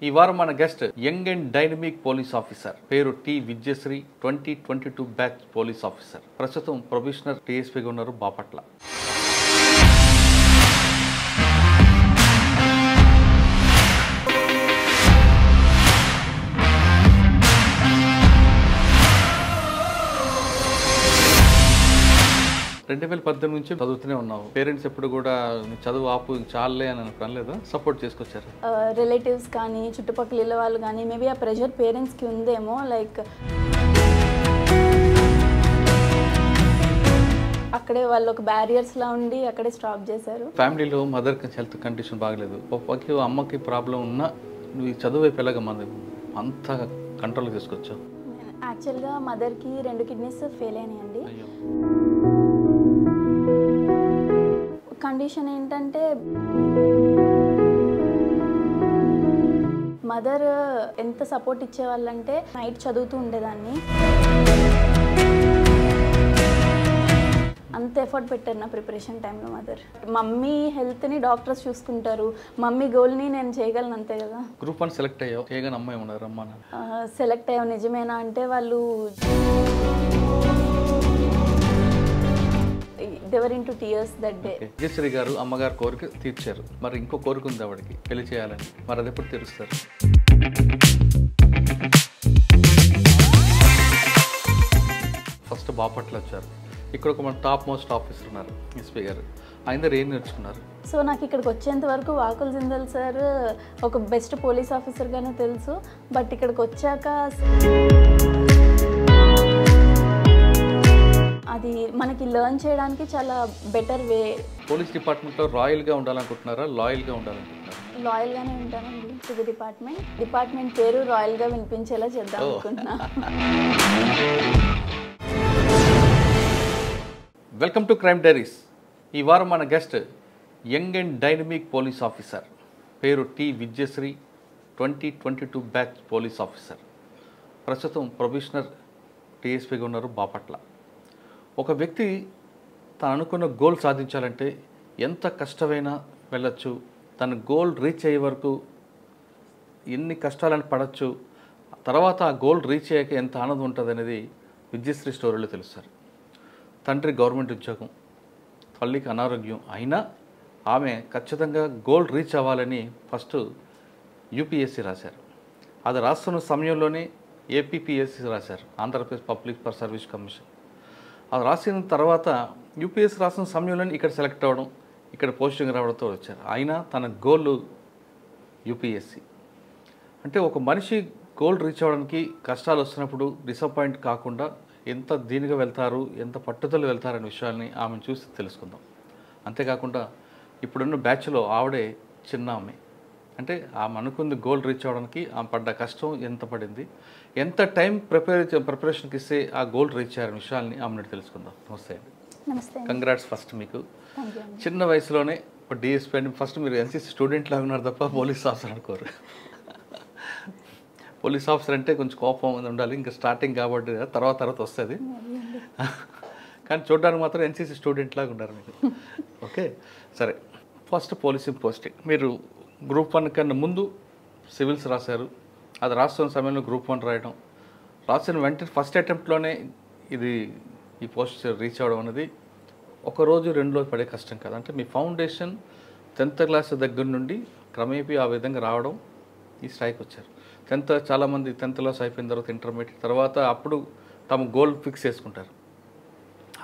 ఈ వారం మన guest young and dynamic police officer, పేరు T Vidyasri, 2022 batch police officer. ప్రస్తుతం ప్రొబేషనర్ టీఎస్పీగా ఉన్నారు బాపట్ల. 2018 నుంచి చదువుతూనే ఉన్నావు. పేరెంట్స్ ఎప్పుడు కూడా చదువు ఆపు చాలే అని అనలేదా? సపోర్ట్ చేసుకొచ్చారు రిలేటివ్స్ కానీ చుట్టుపక్కల వాళ్ళు కానీ మేబీ ఆ ప్రెషర్ పేరెంట్స్కి ఉందేమో. లైక్ అక్కడే వాళ్ళు ఒక బ్యారియర్స్లా ఉండి అక్కడే స్టాప్ చేశారు. ఫ్యామిలీలో మదర్కి హెల్త్ కండిషన్ బాగలేదు, పప్పకి అమ్మకి ప్రాబ్లం ఉన్నా నువ్వు ఈ చదువు వైపు ఎలాగ అంత కంట్రోల్ తీసుకొచ్చావు? యాక్చువల్గా మదర్కి 2 కిడ్నీస్ ఫెయిల్ అయినాయండి. కండిషన్ ఏంటంటే మదర్ ఎంత సపోర్ట్ ఇచ్చేవాళ్ళంటే నైట్ చదువుతూ ఉండేదాన్ని. అంత ఎఫర్ట్ పెట్టారు నా ప్రిపరేషన్ టైంలో మదర్. మమ్మీ హెల్త్ని డాక్టర్స్ చూసుకుంటారు, మమ్మీ గోల్ని నేను చేయగలను, అంతే కదా. గ్రూప్ 1 సెలెక్ట్ అయ్యావు, చేయగానే అమ్మాయి ఉన్నారు అమ్మా? సెలెక్ట్ అయ్యావు నిజమేనా అంటే వాళ్ళు they were into tears that day. Vijayashri గారు అమ్మగారు కోరిక తీర్చారు, మరి ఇంకో కోరిక ఉంది ఆవిడకి, పెళ్లి చేయాలని. మరి అది ఎప్పుడు తీరుస్తారు? ఫస్ట్ బాపట్ల వచ్చారు, ఇక్కడ ఒక మన టాప్ మోస్ట్ ఆఫీసర్ ఉన్నారు ఎస్పీ గారు. ఆయన దగ్గర ఏం నేర్చుకున్నారు? సో నాకు ఇక్కడికి వచ్చేంత వరకు వాకుల్ జిందల్ సార్ ఒక బెస్ట్ పోలీస్ ఆఫీసర్గానే తెలుసు. బట్ ఇక్కడికి వచ్చాక అది మనకి లెర్న్ చేయడానికి చాలా బెటర్ వే. పోలీస్ డిపార్ట్మెంట్లో రాయల్గా ఉండాలనుకుంటున్నారా, లాయల్గా ఉండాలనుకుంటున్నారా? లాయల్గానే ఉంటానండి టు ది డిపార్ట్మెంట్ పేరు రాయల్గా వినిపించేలా చేద్దాం అనుకుంటున్నా. Welcome to crime diaries. ఈ వారం మన guest young and dynamic police officer, పేరు T Vidyasri, 2022 batch police officer. ప్రస్తుతం ప్రొబేషనర్ టీఎస్పీగా ఉన్నారు బాపట్ల. ఒక వ్యక్తి తను అనుకున్న గోల్ సాధించాలంటే ఎంత కష్టమైనా వెళ్ళచ్చు, తన గోల్ రీచ్ అయ్యే వరకు ఎన్ని కష్టాలను పడవచ్చు, తర్వాత ఆ గోల్ రీచ్ అయ్యాక ఎంత ఆనందం ఉంటుంది అనేది విద్యశ్రీ స్టోరీలో తెలుస్తారు. తండ్రి గవర్నమెంట్ ఉద్యోగం, తల్లికి అనారోగ్యం అయినా ఆమె ఖచ్చితంగా గోల్ రీచ్ అవ్వాలని ఫస్ట్ యూపీఎస్సీ రాశారు. అది రాస్తున్న సమయంలోనే ఏపీపీఎస్సీ రాశారు, ఆంధ్రప్రదేశ్ పబ్లిక్ సర్వీస్ కమిషన్. అది రాసిన తర్వాత యూపీఎస్సీ రాసిన సమయంలోనే ఇక్కడ సెలెక్ట్ అవ్వడం, ఇక్కడ పోస్టింగ్ రావడంతో వచ్చారు. అయినా తన గోల్ యూపీఎస్సీ. అంటే ఒక మనిషి గోల్ రీచ్ అవ్వడానికి కష్టాలు వస్తున్నప్పుడు డిసప్పాయింట్ కాకుండా ఎంత దీనిగా వెళ్తారు, ఎంత పట్టుదల వెళ్తారనే విషయాల్ని ఆమెను చూసి తెలుసుకుందాం. అంతేకాకుండా ఇప్పుడున్న బ్యాచ్లో ఆవిడే చిన్న ఆమె. అంటే ఆమె అనుకుంది గోల్ రీచ్ అవ్వడానికి ఆమె పడ్డ కష్టం ఎంత పడింది, ఎంత టైం ప్రిపరేషన్కి ఇస్తే ఆ గోల్ రీచ్ అయ్యారనే విషయాల్ని ఆమెను తెలుసుకుందాం. నమస్తే అండి. నమస్తే. కంగ్రాట్స్ ఫస్ట్ మీకు. చిన్న వయసులోనే ఒక డిఎస్పీ అండి. ఫస్ట్ మీరు ఎన్సీసీ స్టూడెంట్ లాగా ఉన్నారు తప్ప పోలీస్ ఆఫీసర్ అనుకోరు. పోలీస్ ఆఫీసర్ అంటే కొంచెం కోపం ఉండాలి, ఇంకా స్టార్టింగ్ కాబట్టి తర్వాత వస్తుంది. కానీ చూడడానికి మాత్రం ఎన్సీసీ స్టూడెంట్ లాగా ఉన్నారు మీరు. ఓకే, సరే. ఫస్ట్ పోలీసింగ్ పోస్టింగ్ మీరు గ్రూప్ 1 కన్నా ముందు సివిల్స్ రాశారు. అది రాస్తున్న సమయంలో గ్రూప్ 1 రాయడం, రాసిన వెంటనే ఫస్ట్ అటెంప్ట్లోనే ఈ పోస్ట్ రీచ్ అవ్వడం అనేది ఒక రోజు 2 రోజులు పడే కష్టం కదా. అంటే మీ ఫౌండేషన్ 10th క్లాస్ దగ్గర నుండి క్రమేపీ ఆ విధంగా రావడం, ఈ స్థాయికి వచ్చారు. చాలామంది 10th క్లాస్ అయిపోయిన తర్వాత ఇంటర్మీడియట్ తర్వాత అప్పుడు తమ గోల్ ఫిక్స్ చేసుకుంటారు.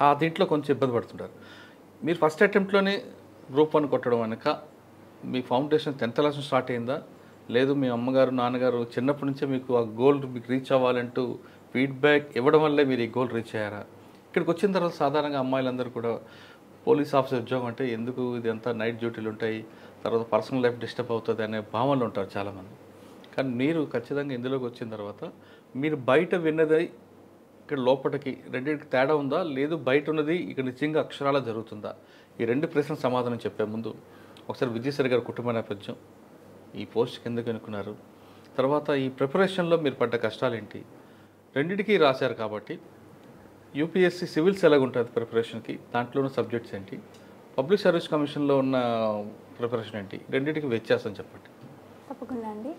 ఆ దీంట్లో కొంచెం ఇబ్బంది పడుతుంటారు. మీరు ఫస్ట్ అటెంప్ట్లోనే గ్రూప్ 1 కొట్టడం వెనక మీ ఫౌండేషన్ 10th క్లాస్ స్టార్ట్ అయిందా, లేదు మీ అమ్మగారు నాన్నగారు చిన్నప్పటి నుంచే మీకు ఆ గోల్ మీకు రీచ్ అవ్వాలంటూ ఫీడ్బ్యాక్ ఇవ్వడం వల్లే మీరు ఈ గోల్ రీచ్ అయ్యారా? ఇక్కడికి వచ్చిన తర్వాత సాధారణంగా అమ్మాయిలందరూ కూడా పోలీస్ ఆఫీసర్ ఉద్యోగం అంటే ఎందుకు, ఇది అంతా నైట్ డ్యూటీలు ఉంటాయి, తర్వాత పర్సనల్ లైఫ్ డిస్టర్బ్ అవుతుంది అనే భావనలు ఉంటారు చాలామంది. కానీ మీరు ఖచ్చితంగా ఇందులోకి వచ్చిన తర్వాత మీరు బయట విన్నది ఇక్కడ లోపలికి రెండింటికి తేడా ఉందా, లేదు బయట ఉన్నది ఇక్కడ నిజంగా అక్షరాలా జరుగుతుందా? ఈ 2 ప్రశ్నలు సమాధానం చెప్పే ముందు ఒకసారి విజయశ్రీ గారి కుటుంబ నేపథ్యం, ఈ పోస్ట్కి ఎందుకు అనుకున్నారు, తర్వాత ఈ ప్రిపరేషన్లో మీరు పడ్డ కష్టాలు ఏంటి, రెండింటికి రాశారు కాబట్టి యూపీఎస్సీ సివిల్స్ ఎలాగుంటుంది ప్రిపరేషన్కి, దాంట్లో ఉన్న సబ్జెక్ట్స్ ఏంటి, పబ్లిక్ సర్వీస్ కమిషన్లో ఉన్న ప్రిపరేషన్ ఏంటి, రెండింటికి వ్యత్యాసం చెప్పండి. తప్పకుండా అండి.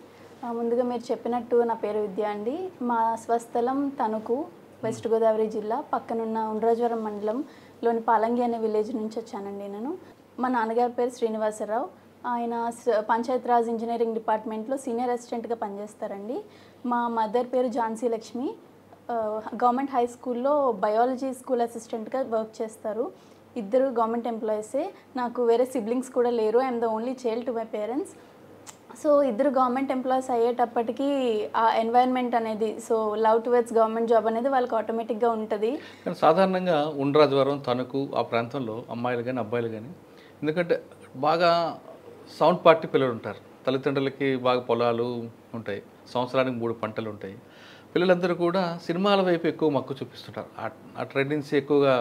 ముందుగా మీరు చెప్పినట్టు నా పేరు విద్య అండి. మా స్వస్థలం తణుకు, వెస్ట్ గోదావరి జిల్లా. పక్కనున్న ఉండ్రాజవరం మండలంలోని పాలంగి అనే విలేజ్ నుంచి వచ్చానండి నేను. మా నాన్నగారి పేరు శ్రీనివాసరావు. ఆయన పంచాయతీరాజ్ ఇంజనీరింగ్ డిపార్ట్మెంట్లో సీనియర్ అసిస్టెంట్గా పనిచేస్తారండి. మా మదర్ పేరు ఝాన్సీ లక్ష్మి. గవర్నమెంట్ హై స్కూల్లో బయాలజీ స్కూల్ అసిస్టెంట్గా వర్క్ చేస్తారు. ఇద్దరు గవర్నమెంట్ ఎంప్లాయీసే. నాకు వేరే సిబ్లింగ్స్ కూడా లేరు. I'm the only child to my parents. So ఇద్దరు గవర్నమెంట్ ఎంప్లాయీస్ అయ్యేటప్పటికీ ఆ ఎన్వైర్న్మెంట్ అనేది, so love towards government job అనేది వాళ్ళకి ఆటోమేటిక్గా ఉంటుంది. కానీ సాధారణంగా ఉండ్రాజవరం, తణుకు ఆ ప్రాంతంలో అమ్మాయిలు కానీ అబ్బాయిలు కానీ, ఎందుకంటే బాగా సౌండ్ పార్టీ పిల్లలు ఉంటారు. తల్లిదండ్రులకి బాగా పొలాలు ఉంటాయి, సంవత్సరానికి 3 పంటలు ఉంటాయి. పిల్లలందరూ కూడా సినిమాల వైపు ఎక్కువ మక్కువ చూపిస్తుంటారు. ఆ ట్రెండెన్సీ ఎక్కువగా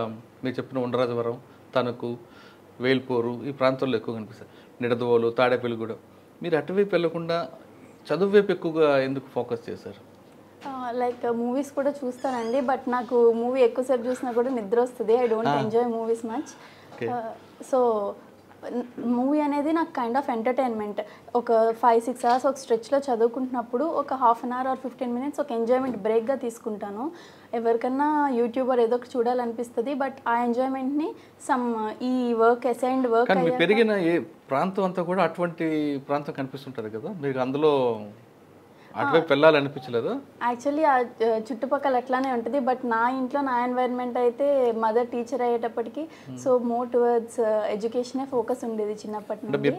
మీరు చెప్పిన ఉండ్రాజవరం, తణుకు, వేల్పూరు ఈ ప్రాంతాల్లో ఎక్కువ కనిపిస్తాయి. నిడదవోలు, తాడేపల్లిగూడెం. మీరు అటువైపు వెళ్ళకుండా చదువు వైపు ఎక్కువగా ఎందుకు ఫోకస్ చేశారు? లైక్ మూవీస్ కూడా చూస్తానండి, బట్ నాకు మూవీ ఎక్కువసేపు చూసినా కూడా నిద్ర వస్తుంది. I don't enjoy movies much. So movie అనేది నాకు కైండ్ ఆఫ్ ఎంటర్టైన్మెంట్. ఒక 5-6 అవర్స్ ఒక స్ట్రెచ్లో చదువుకుంటున్నప్పుడు ఒక half an hour or 15 minutes ఒక ఎంజాయ్మెంట్ బ్రేక్గా తీసుకుంటాను. ఎవరికన్నా యూట్యూబర్ ఏదో ఒకటి చూడాలనిపిస్తుంది, బట్ ఆ ఎంజాయ్మెంట్ని ఈ వర్క్ అసైన్డ్ వర్క్ కానీ మీరు పెరిగిన ఏ ప్రాంతం అంతా కూడా అటువంటి ప్రాంతం కనిపిస్తుంటుంది కదా, మీకు అందులో అటువైపు వెళ్ళాలనిపించలేదు? యాక్చువల్లీ ఆ చుట్టుపక్కల అట్లానే ఉంటుంది, బట్ నా ఇంట్లో నా ఎన్వైర్న్మెంట్ అయితే మదర్ టీచర్ అయ్యేటప్పటికి సో మోర్ టువర్డ్స్ ఎడ్యుకేషనే ఫోకస్ ఉండేది చిన్నప్పటి నుండి.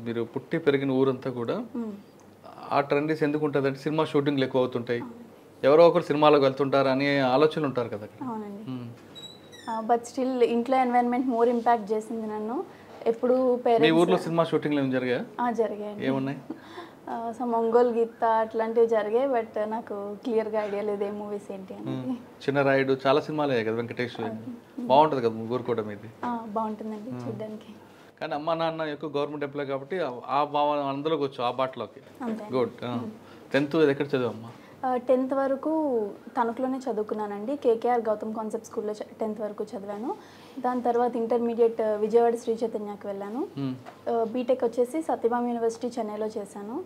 మీరు పుట్టి పెరిగిన ఊరంతా కూడా ఆ ట్రెండీస్ ఎందుకు ఉంటుంది అంటే సినిమా షూటింగ్లు ఎక్కువ అవుతుంటాయి, ఎవరో ఒకరు సినిమాలోకి వెళ్తుంటారు అనే ఆలోచనలు ఉంటారు కదా. అవునండి, బట్ స్టిల్ ఇంట్లో ఎన్వైర్న్మెంట్ మోర్ ఇంపాక్ట్ చేసింది నన్ను. ఎప్పుడు మీ ఊర్లో సినిమా షూటింగ్లు ఏమి జరిగాయి? జరిగాయి. ఏమున్నాయి? సో ఒంగోలు గీత అట్లాంటివి జరిగాయి, బట్ నాకు క్లియర్గా ఐడియా లేదు ఏ మూవీస్ ఏంటి అనేది. చిన్న రాయుడు చాలా సినిమాలు అయ్యాయి కదా, వెంకటేష్. బాగుంటుంది కదా ఊరు కూడా మీది? బాగుంటుందండి చూడడానికి. కానీ అమ్మ నాన్న ఎక్కువ గవర్నమెంట్ ఎంప్లాయ్ కాబట్టి ఆ భావన అందులోకి వచ్చు, ఆ బాటలోకి. గుడ్. 10th ఎక్కడ చదివమ్మా? 10th వరకు తణుకులోనే చదువుకున్నానండి. కేకేఆర్ గౌతమ్ కాన్సెప్ట్ స్కూల్లో 10th వరకు చదివాను. దాని తర్వాత ఇంటర్మీడియట్ విజయవాడ శ్రీ చైతన్యకి వెళ్ళాను. బీటెక్ వచ్చేసి సత్యభామ యూనివర్సిటీ చెన్నైలో చేశాను.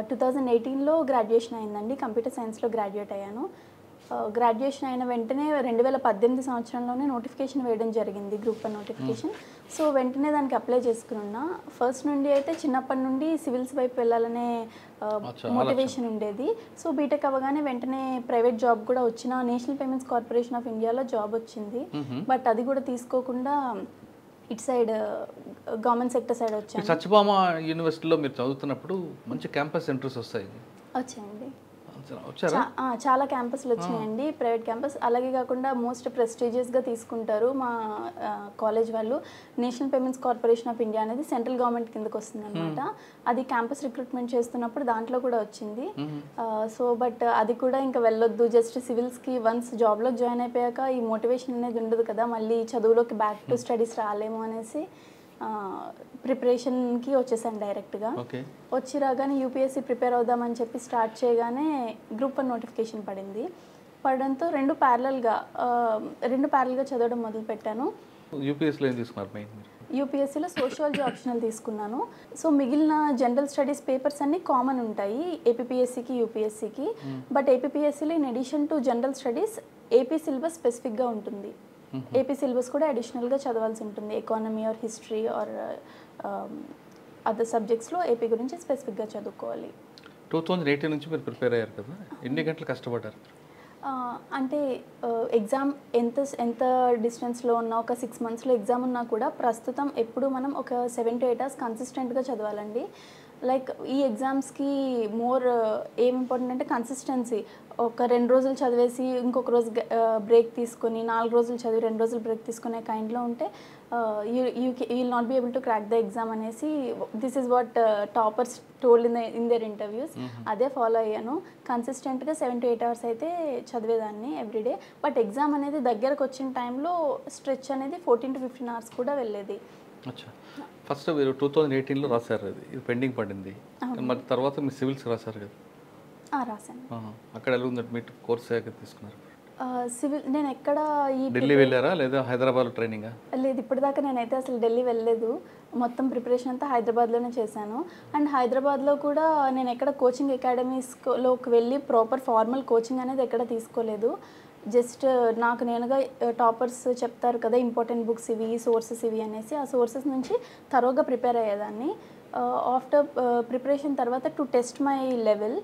2018లో గ్రాడ్యుయేషన్ అయిందండి. కంప్యూటర్ సైన్స్లో గ్రాడ్యుయేట్ అయ్యాను. గ్రాడ్యుయేషన్ అయిన వెంటనే 2018 సంవత్సరంలోనే నోటిఫికేషన్ వేయడం జరిగింది, గ్రూప్ 1 నోటిఫికేషన్. సో వెంటనే దానికి అప్లై చేసుకున్నా. ఫస్ట్ నుండి అయితే చిన్నప్పటి నుండి సివిల్స్ వైపు వెళ్ళాలనే మోటివేషన్ ఉండేది. సో బీటెక్ అవ్వగానే వెంటనే ప్రైవేట్ జాబ్ కూడా వచ్చిన నేషనల్ పేమెంట్స్ కార్పొరేషన్ ఆఫ్ ఇండియాలో జాబ్ వచ్చింది, బట్ అది కూడా తీసుకోకుండా ఇటు సైడ్ గవర్నమెంట్ సెక్టర్ సైడ్ వచ్చాను. సత్యభామ యూనివర్సిటీలో మీరు చదువుతున్నప్పుడు మంచి క్యాంపస్ సెంటర్స్ వచ్చాయండి. వచ్చారా? చాలా క్యాంపస్లు వచ్చినాయండి, ప్రైవేట్ క్యాంపస్. అలాగే కాకుండా మోస్ట్ ప్రెస్టీజియస్గా తీసుకుంటారు మా కాలేజ్ వాళ్ళు. National payments corporation of India అనేది సెంట్రల్ గవర్నమెంట్ కిందకి వస్తుంది అనమాట. అది క్యాంపస్ రిక్రూట్మెంట్ చేస్తున్నప్పుడు దాంట్లో కూడా వచ్చింది. సో బట్ అది కూడా ఇంకా వెళ్ళొద్దు, జస్ట్ సివిల్స్కి వన్స్ జాబ్లోకి జాయిన్ అయిపోయాక ఈ మోటివేషన్ అనేది ఉండదు కదా, మళ్ళీ చదువులోకి బ్యాక్ టు స్టడీస్ రాలేము అనేసి ప్రిపరేషన్కి వచ్చేసాను డైరెక్ట్గా. వచ్చి రాగానే యూపీఎస్సీ ప్రిపేర్ అవుదామని చెప్పి స్టార్ట్ చేయగానే గ్రూప్ 1 నోటిఫికేషన్ పడింది. పడడంతో రెండు ప్యారలల్గా చదవడం మొదలుపెట్టాను. యూపీఎస్సీలో సోషియాలజీ ఆప్షనల్ తీసుకున్నాను. సో మిగిలిన జనరల్ స్టడీస్ పేపర్స్ అన్నీ కామన్ ఉంటాయి ఏపీపీఎస్సీకి, యూపీఎస్సీకి. బట్ ఏపీపీఎస్సీలో in addition to general studies AP syllabus స్పెసిఫిక్గా ఉంటుంది. ఏపీ సిలబస్ కూడా అడిషనల్గా చదవాల్సి ఉంటుంది. Economy or history or other సబ్జెక్ట్స్లో ఏపీ గురించి స్పెసిఫిక్గా చదువుకోవాలి. 2018 నుంచి మీరు ప్రిపేర్ అయ్యారు కదా, ఎన్ని గంటలు కష్టపడ్డారు? అంటే ఎగ్జామ్ ఎంత డిస్టెన్స్లో ఉన్నా, ఒక 6 monthsలో ఎగ్జామ్ ఉన్నా కూడా ప్రస్తుతం ఎప్పుడు మనం ఒక 7 to 8 hours కన్సిస్టెంట్గా చదవాలండి. లైక్ ఈ ఎగ్జామ్స్కి మోర్ ఏం ఇంపార్టెంట్ అంటే కన్సిస్టెన్సీ. ఒక 2 రోజులు చదివేసి ఇంకొక రోజు బ్రేక్ తీసుకొని, 4 రోజులు చదివి 2 రోజులు బ్రేక్ తీసుకునే కైండ్లో ఉంటే you will not be able to crack the exam అనేసి this is what toppers told in their interviews. అదే ఫాలో అయ్యాను. కన్సిస్టెంట్గా 7 to 8 hours అయితే చదివేదాన్ని ఎవ్రీడే. బట్ ఎగ్జామ్ అనేది దగ్గరకు వచ్చిన టైంలో స్ట్రెచ్ అనేది 14 to 15 hours కూడా వెళ్ళేది. ఫస్ట్ మీరు 2018లో రాశారు, ఇది పెండింగ్ పడింది. మరి తర్వాత మీరు సివిల్స్ రాశారు కదా? రాశాను. అక్కడ ఎలా ఉందంటే మీరు కోర్స్ తీసుకున్నారు? సివిల్ నేను ఎక్కడ ఈ ఢిల్లీ వెళ్ళారా లేదా హైదరాబాద్లో ట్రైనింగా? లేదు, ఇప్పటిదాకా నేనైతే అసలు ఢిల్లీ వెళ్ళలేదు. మొత్తం ప్రిపరేషన్ అంతా హైదరాబాద్లోనే చేశాను. అండ్ హైదరాబాద్లో కూడా నేను ఎక్కడ కోచింగ్ అకాడమీస్లోకి వెళ్ళి ప్రాపర్ ఫార్మల్ కోచింగ్ అనేది ఎక్కడ తీసుకోలేదు. జస్ట్ నాకు నేనుగా టాపర్స్ చెప్తారు కదా ఇంపార్టెంట్ బుక్స్ ఇవి, సోర్సెస్ ఇవి అనేసి, ఆ సోర్సెస్ నుంచి తరోగా ప్రిపేర్ అయ్యేదాన్ని. ఆఫ్టర్ ప్రిపరేషన్ తర్వాత to test my level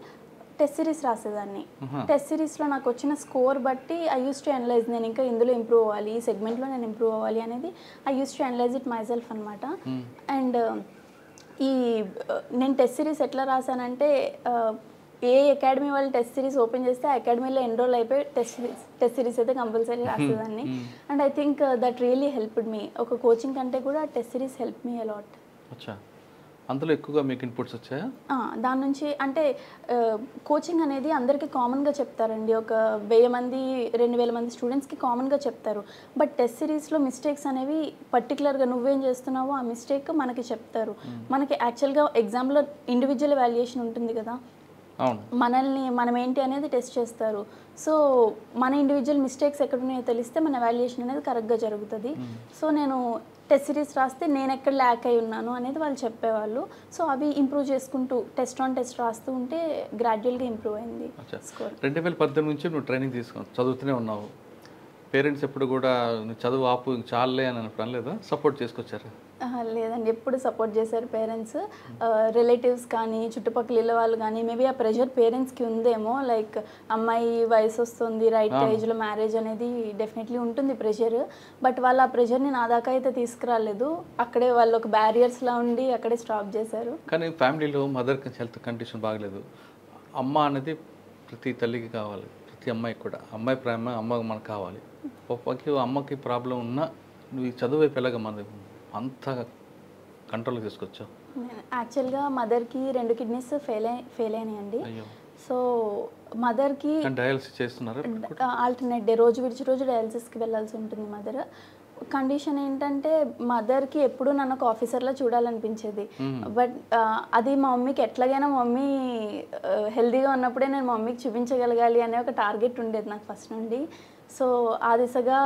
test series రాసేదాన్ని. టెస్ట్ సిరీస్లో నాకు వచ్చిన స్కోర్ బట్టి ఐ యూస్ టు అనలైజ్, నేను ఇంకా ఇందులో ఇంప్రూవ్ అవ్వాలి, ఈ సెగ్మెంట్లో నేను ఇంప్రూవ్ అవ్వాలి అనేది I use to analyze it myself అనమాట. అండ్ ఈ నేను టెస్ట్ సిరీస్ ఎట్లా రాశానంటే ఏ అకాడమీ వాళ్ళు టెస్ట్ సిరీస్ ఓపెన్ చేస్తే ఆ అకాడమీలో ఎన్రోల్ అయిపోయి టెస్ట్ సిరీస్ అయితే కంపల్సరీ రాసేదాన్ని. And I think that really helped me. ఒక కోచింగ్ కంటే కూడా test series help me a lot. అందులో ఎక్కువగా మీకు ఇన్పుట్స్ వచ్చాయా? దాని నుంచి అంటే కోచింగ్ అనేది అందరికీ కామన్గా చెప్తారండి. ఒక 1000 మంది 2000 మంది స్టూడెంట్స్కి కామన్గా చెప్తారు. బట్ టెస్ట్ సిరీస్లో మిస్టేక్స్ అనేవి పర్టికులర్గా నువ్వేం చేస్తున్నావో ఆ మిస్టేక్ మనకి చెప్తారు. మనకి యాక్చువల్గా ఎగ్జామ్లో ఇండివిజువల్ వాల్యుయేషన్ ఉంటుంది కదా, మనల్ని మనం ఏంటి అనేది టెస్ట్ చేస్తారు. సో మన ఇండివిజువల్ మిస్టేక్స్ ఎక్కడున్నాయో తెలిస్తే మన వాల్యుయేషన్ అనేది కరెక్ట్గా జరుగుతుంది. సో నేను టెస్ట్ సిరీస్ రాస్తే నేను ఎక్కడ ల్యాక్ అయి ఉన్నాను అనేది వాళ్ళు చెప్పేవాళ్ళు. సో అవి ఇంప్రూవ్ చేసుకుంటూ టెస్ట్ ఆన్ టెస్ట్ రాస్తూ ఉంటే గ్రాడ్యువల్గా ఇంప్రూవ్ అయింది స్కోర్. 2018 నుంచి నువ్వు ట్రైనింగ్ తీసుకున్నావు, చదువుతూనే ఉన్నావు. పేరెంట్స్ ఎప్పుడు కూడా నువ్వు చదువు ఆపు చాలే అని అనుకోవడం లేదా, సపోర్ట్ చేసుకొచ్చారు? లేదండి, ఎప్పుడు సపోర్ట్ చేశారు పేరెంట్స్. రిలేటివ్స్ కానీ చుట్టుపక్కల ఇళ్ళ వాళ్ళు కానీ మేబీ ఆ ప్రెషర్ పేరెంట్స్కి ఉందేమో, లైక్ అమ్మాయి వయసు వస్తుంది, రైట్ ఏజ్లో మ్యారేజ్ అనేది డెఫినెట్లీ ఉంటుంది ప్రెషర్. బట్ వాళ్ళు ఆ ప్రెషర్ని నా దాకా అయితే తీసుకురాలేదు, అక్కడే వాళ్ళు ఒక బ్యారియర్స్లా ఉండి అక్కడే స్టాప్ చేశారు. కానీ ఫ్యామిలీలో మదర్కి హెల్త్ కండిషన్ బాగలేదు, అమ్మ అనేది ప్రతి తల్లికి కావాలి, ప్రతి అమ్మాయికి కూడా. అమ్మాయి ప్రేమ అమ్మ మనకు కావాలి. అమ్మకి ప్రాబ్లం ఉన్నా నువ్వు చదువు వైపు ఎలాగ మన అంత కంట్రోల్ తీసుకొచ్చావు? యాక్చువల్గా మదర్కి 2 కిడ్నీస్ ఫెయిల్ అయినాయండి. సో మదర్కి డయాలసిస్ చేస్తున్నారు, ఆల్టర్నేట్ డే రోజు విడిచి రోజు డయాలసిస్కి వెళ్ళాల్సి ఉంటుంది మదర్. కండిషన్ ఏంటంటే మదర్కి ఎప్పుడు నన్ను ఒక ఆఫీసర్లో చూడాలనిపించేది. బట్ అది మా మమ్మీకి ఎట్లాగైనా మమ్మీ హెల్తీగా ఉన్నప్పుడే నేను మమ్మీకి చూపించగలగాలి అనే ఒక టార్గెట్ ఉండేది నాకు ఫస్ట్ నుండి. సో ఆ దిశగా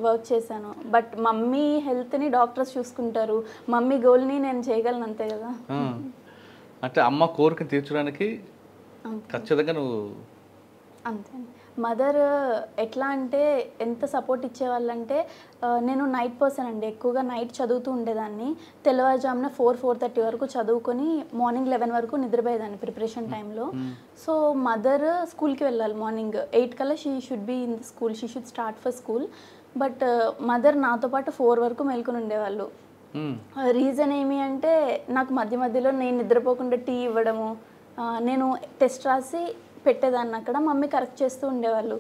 వర్క్ చేశాను. బట్ మమ్మీ హెల్త్ని డాక్టర్స్ చూసుకుంటారు, మమ్మీ గోల్ని నేను చేయగలను, అంతే కదా. అంటే అమ్మ కోరిక తీర్చడానికి ఖచ్చితంగా నువ్వు అంతే. మదర్ ఎట్లా అంటే ఎంత సపోర్ట్ ఇచ్చేవాళ్ళంటే, నేను నైట్ పర్సన్ అండి, ఎక్కువగా నైట్ చదువుతూ ఉండేదాన్ని. తెల్లవారుజామున 4-4:30 వరకు చదువుకొని మార్నింగ్ 11 వరకు నిద్రపోయేదాన్ని ప్రిపరేషన్ టైంలో. సో మదర్ స్కూల్కి వెళ్ళాలి, మార్నింగ్ 8 కల్లా she should be in the school, she should start for school. But mother నాతో పాటు 4 వరకు మేల్కొని ఉండేవాళ్ళు. రీజన్ ఏమి అంటే నాకు మధ్య మధ్యలో నేను నిద్రపోకుండా టీ ఇవ్వడము, నేను టెస్ట్ రాసి పెట్టేదాన్ని అక్కడ, మమ్మీ కరెక్ట్ చేస్తూ ఉండేవాళ్ళు.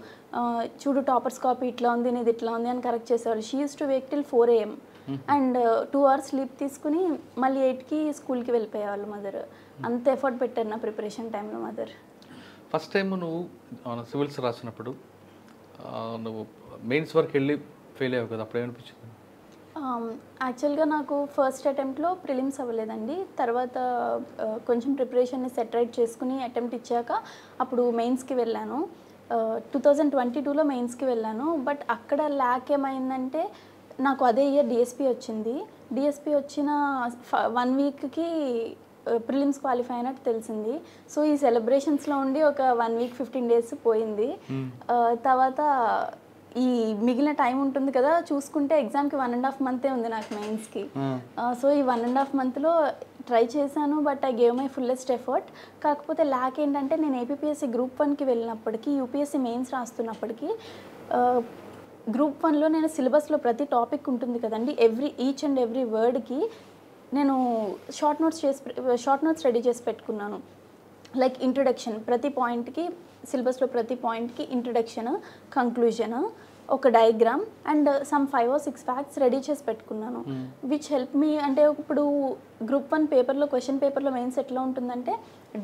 చూడు టాపర్స్ కాపీ ఇట్లా ఉంది, నీది ఇట్లా ఉంది అని కరెక్ట్ చేసేవాళ్ళు. She use to Wake till 4 AM and 2 hours sleep తీసుకుని మళ్ళీ 8కి స్కూల్కి వెళ్ళిపోయేవాళ్ళు మదర్. అంత ఎఫర్ట్ పెట్టారు నా ప్రిపరేషన్ టైంలో మదర్. ఫస్ట్ టైం నువ్వు సివిల్స్ రాసినప్పుడు నువ్వు మెయిన్స్ వరకు వెళ్ళి ఫెయిల్ అయ్యావు కదా, అప్పుడు ఏమనిపించింది? యాక్చువల్గా నాకు ఫస్ట్ అటెంప్ట్లో ప్రిలిమ్స్ అవ్వలేదండి. తర్వాత కొంచెం ప్రిపరేషన్ని సెటరేట్ చేసుకుని అటెంప్ట్ ఇచ్చాక అప్పుడు మెయిన్స్కి వెళ్ళాను. 2022లో మెయిన్స్కి వెళ్ళాను. బట్ అక్కడ ల్యాక్ ఏమైందంటే నాకు అదే ఇయర్ డిఎస్పి వచ్చింది. డిఎస్పి వచ్చిన 1 వీక్కి ప్రిలిమ్స్ క్వాలిఫై అయినట్టు తెలిసింది. సో ఈ సెలబ్రేషన్స్లో ఉండి ఒక 1 వీక్ 15 days పోయింది. తర్వాత ఈ మిగిలిన టైం ఉంటుంది కదా, చూసుకుంటే ఎగ్జామ్కి 1.5 month ఉంది నాకు మెయిన్స్కి. సో ఈ 1.5 monthలో ట్రై చేశాను, but I gave my fullest effort. కాకపోతే ల్యాక్ ఏంటంటే నేను ఏపీఎస్సీ గ్రూప్ 1కి వెళ్ళినప్పటికీ, యూపీఎస్సీ మెయిన్స్ రాస్తున్నప్పటికీ, గ్రూప్ 1లో నేను సిలబస్లో ప్రతి టాపిక్ ఉంటుంది కదండి, ఈచ్ అండ్ ఎవ్రీ వర్డ్కి నేను షార్ట్ నోట్స్ రెడీ చేసి పెట్టుకున్నాను. లైక్ ఇంట్రొడక్షన్, ప్రతి పాయింట్కి సిలబస్లో ప్రతి పాయింట్కి ఇంట్రొడక్షన్, కంక్లూజన్, ఒక diagram and some 5 or 6 facts ready చేసి పెట్టుకున్నాను. Which help me. అంటే ఇప్పుడు గ్రూప్ 1 పేపర్లో, క్వశ్చన్ పేపర్లో మెయిన్స్ ఎట్లా ఉంటుందంటే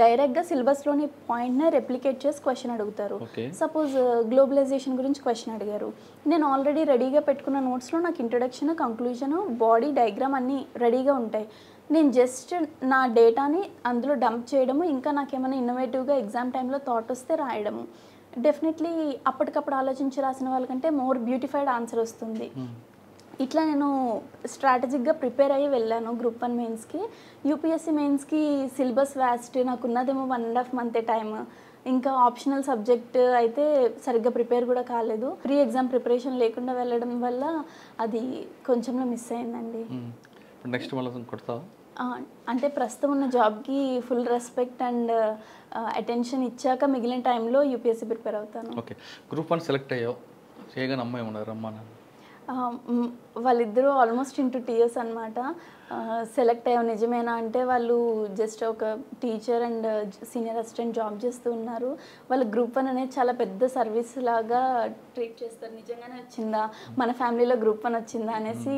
డైరెక్ట్గా సిలబస్లోని పాయింట్నే రెప్లికేట్ చేసి క్వశ్చన్ అడుగుతారు. సపోజ్ గ్లోబలైజేషన్ గురించి క్వశ్చన్ అడిగారు, నేను ఆల్రెడీ రెడీగా పెట్టుకున్న నోట్స్లో నాకు ఇంట్రొడక్షన్, కంక్లూజన్, బాడీ డయాగ్రామ్ అన్నీ రెడీగా ఉంటాయి. నేను జస్ట్ నా డేటాని అందులో డంప్ చేయడము, ఇంకా నాకేమైనా ఇన్నోవేటివ్గా ఎగ్జామ్ టైంలో థాట్ వస్తే రాయడము. డెఫినెట్లీ అప్పటికప్పుడు ఆలోచించి రాసిన వాళ్ళకంటే మోర్ బ్యూటిఫైడ్ ఆన్సర్ వస్తుంది. ఇట్లా నేను స్ట్రాటజిక్గా ప్రిపేర్ అయ్యి వెళ్ళాను గ్రూప్ 1 మెయిన్స్కి. యూపీఎస్సీ మెయిన్స్కి సిలబస్ వ్యాస్ట్, నాకు ఉన్నదేమో 1.5 మంత్ టైం. ఇంకా ఆప్షనల్ సబ్జెక్ట్ అయితే సరిగ్గా ప్రిపేర్ కూడా కాలేదు. ప్రీ ఎగ్జామ్ ప్రిపరేషన్ లేకుండా వెళ్ళడం వల్ల అది కొంచెంలో మిస్ అయిందండి. నెక్స్ట్ మళ్ళీ కొడతావా? అంటే ప్రస్తుతం ఉన్న జాబ్కి ఫుల్ రెస్పెక్ట్ అండ్ అటెన్షన్ ఇచ్చాక మిగిలిన టైంలో యూపీఎస్సీ ప్రిపేర్ అవుతాను. ఓకే, గ్రూప్ 1 సెలెక్ట్ అయ్యావు, చేయగానే అమ్మాయి ఉన్నారు అమ్మా నాన్న? వాళ్ళిద్దరూ ఆల్మోస్ట్ ఇంటూ టీయర్స్ అనమాట. సెలెక్ట్ అయ్యావు నిజమేనా అంటే వాళ్ళు జస్ట్ ఒక teacher and senior assistant job చేస్తూ ఉన్నారు. వాళ్ళ గ్రూప్ 1 అనేది చాలా పెద్ద సర్వీస్ లాగా ట్రీట్ చేస్తారు. నిజంగానే వచ్చిందా, మన ఫ్యామిలీలో గ్రూప్ 1 వచ్చిందా అనేసి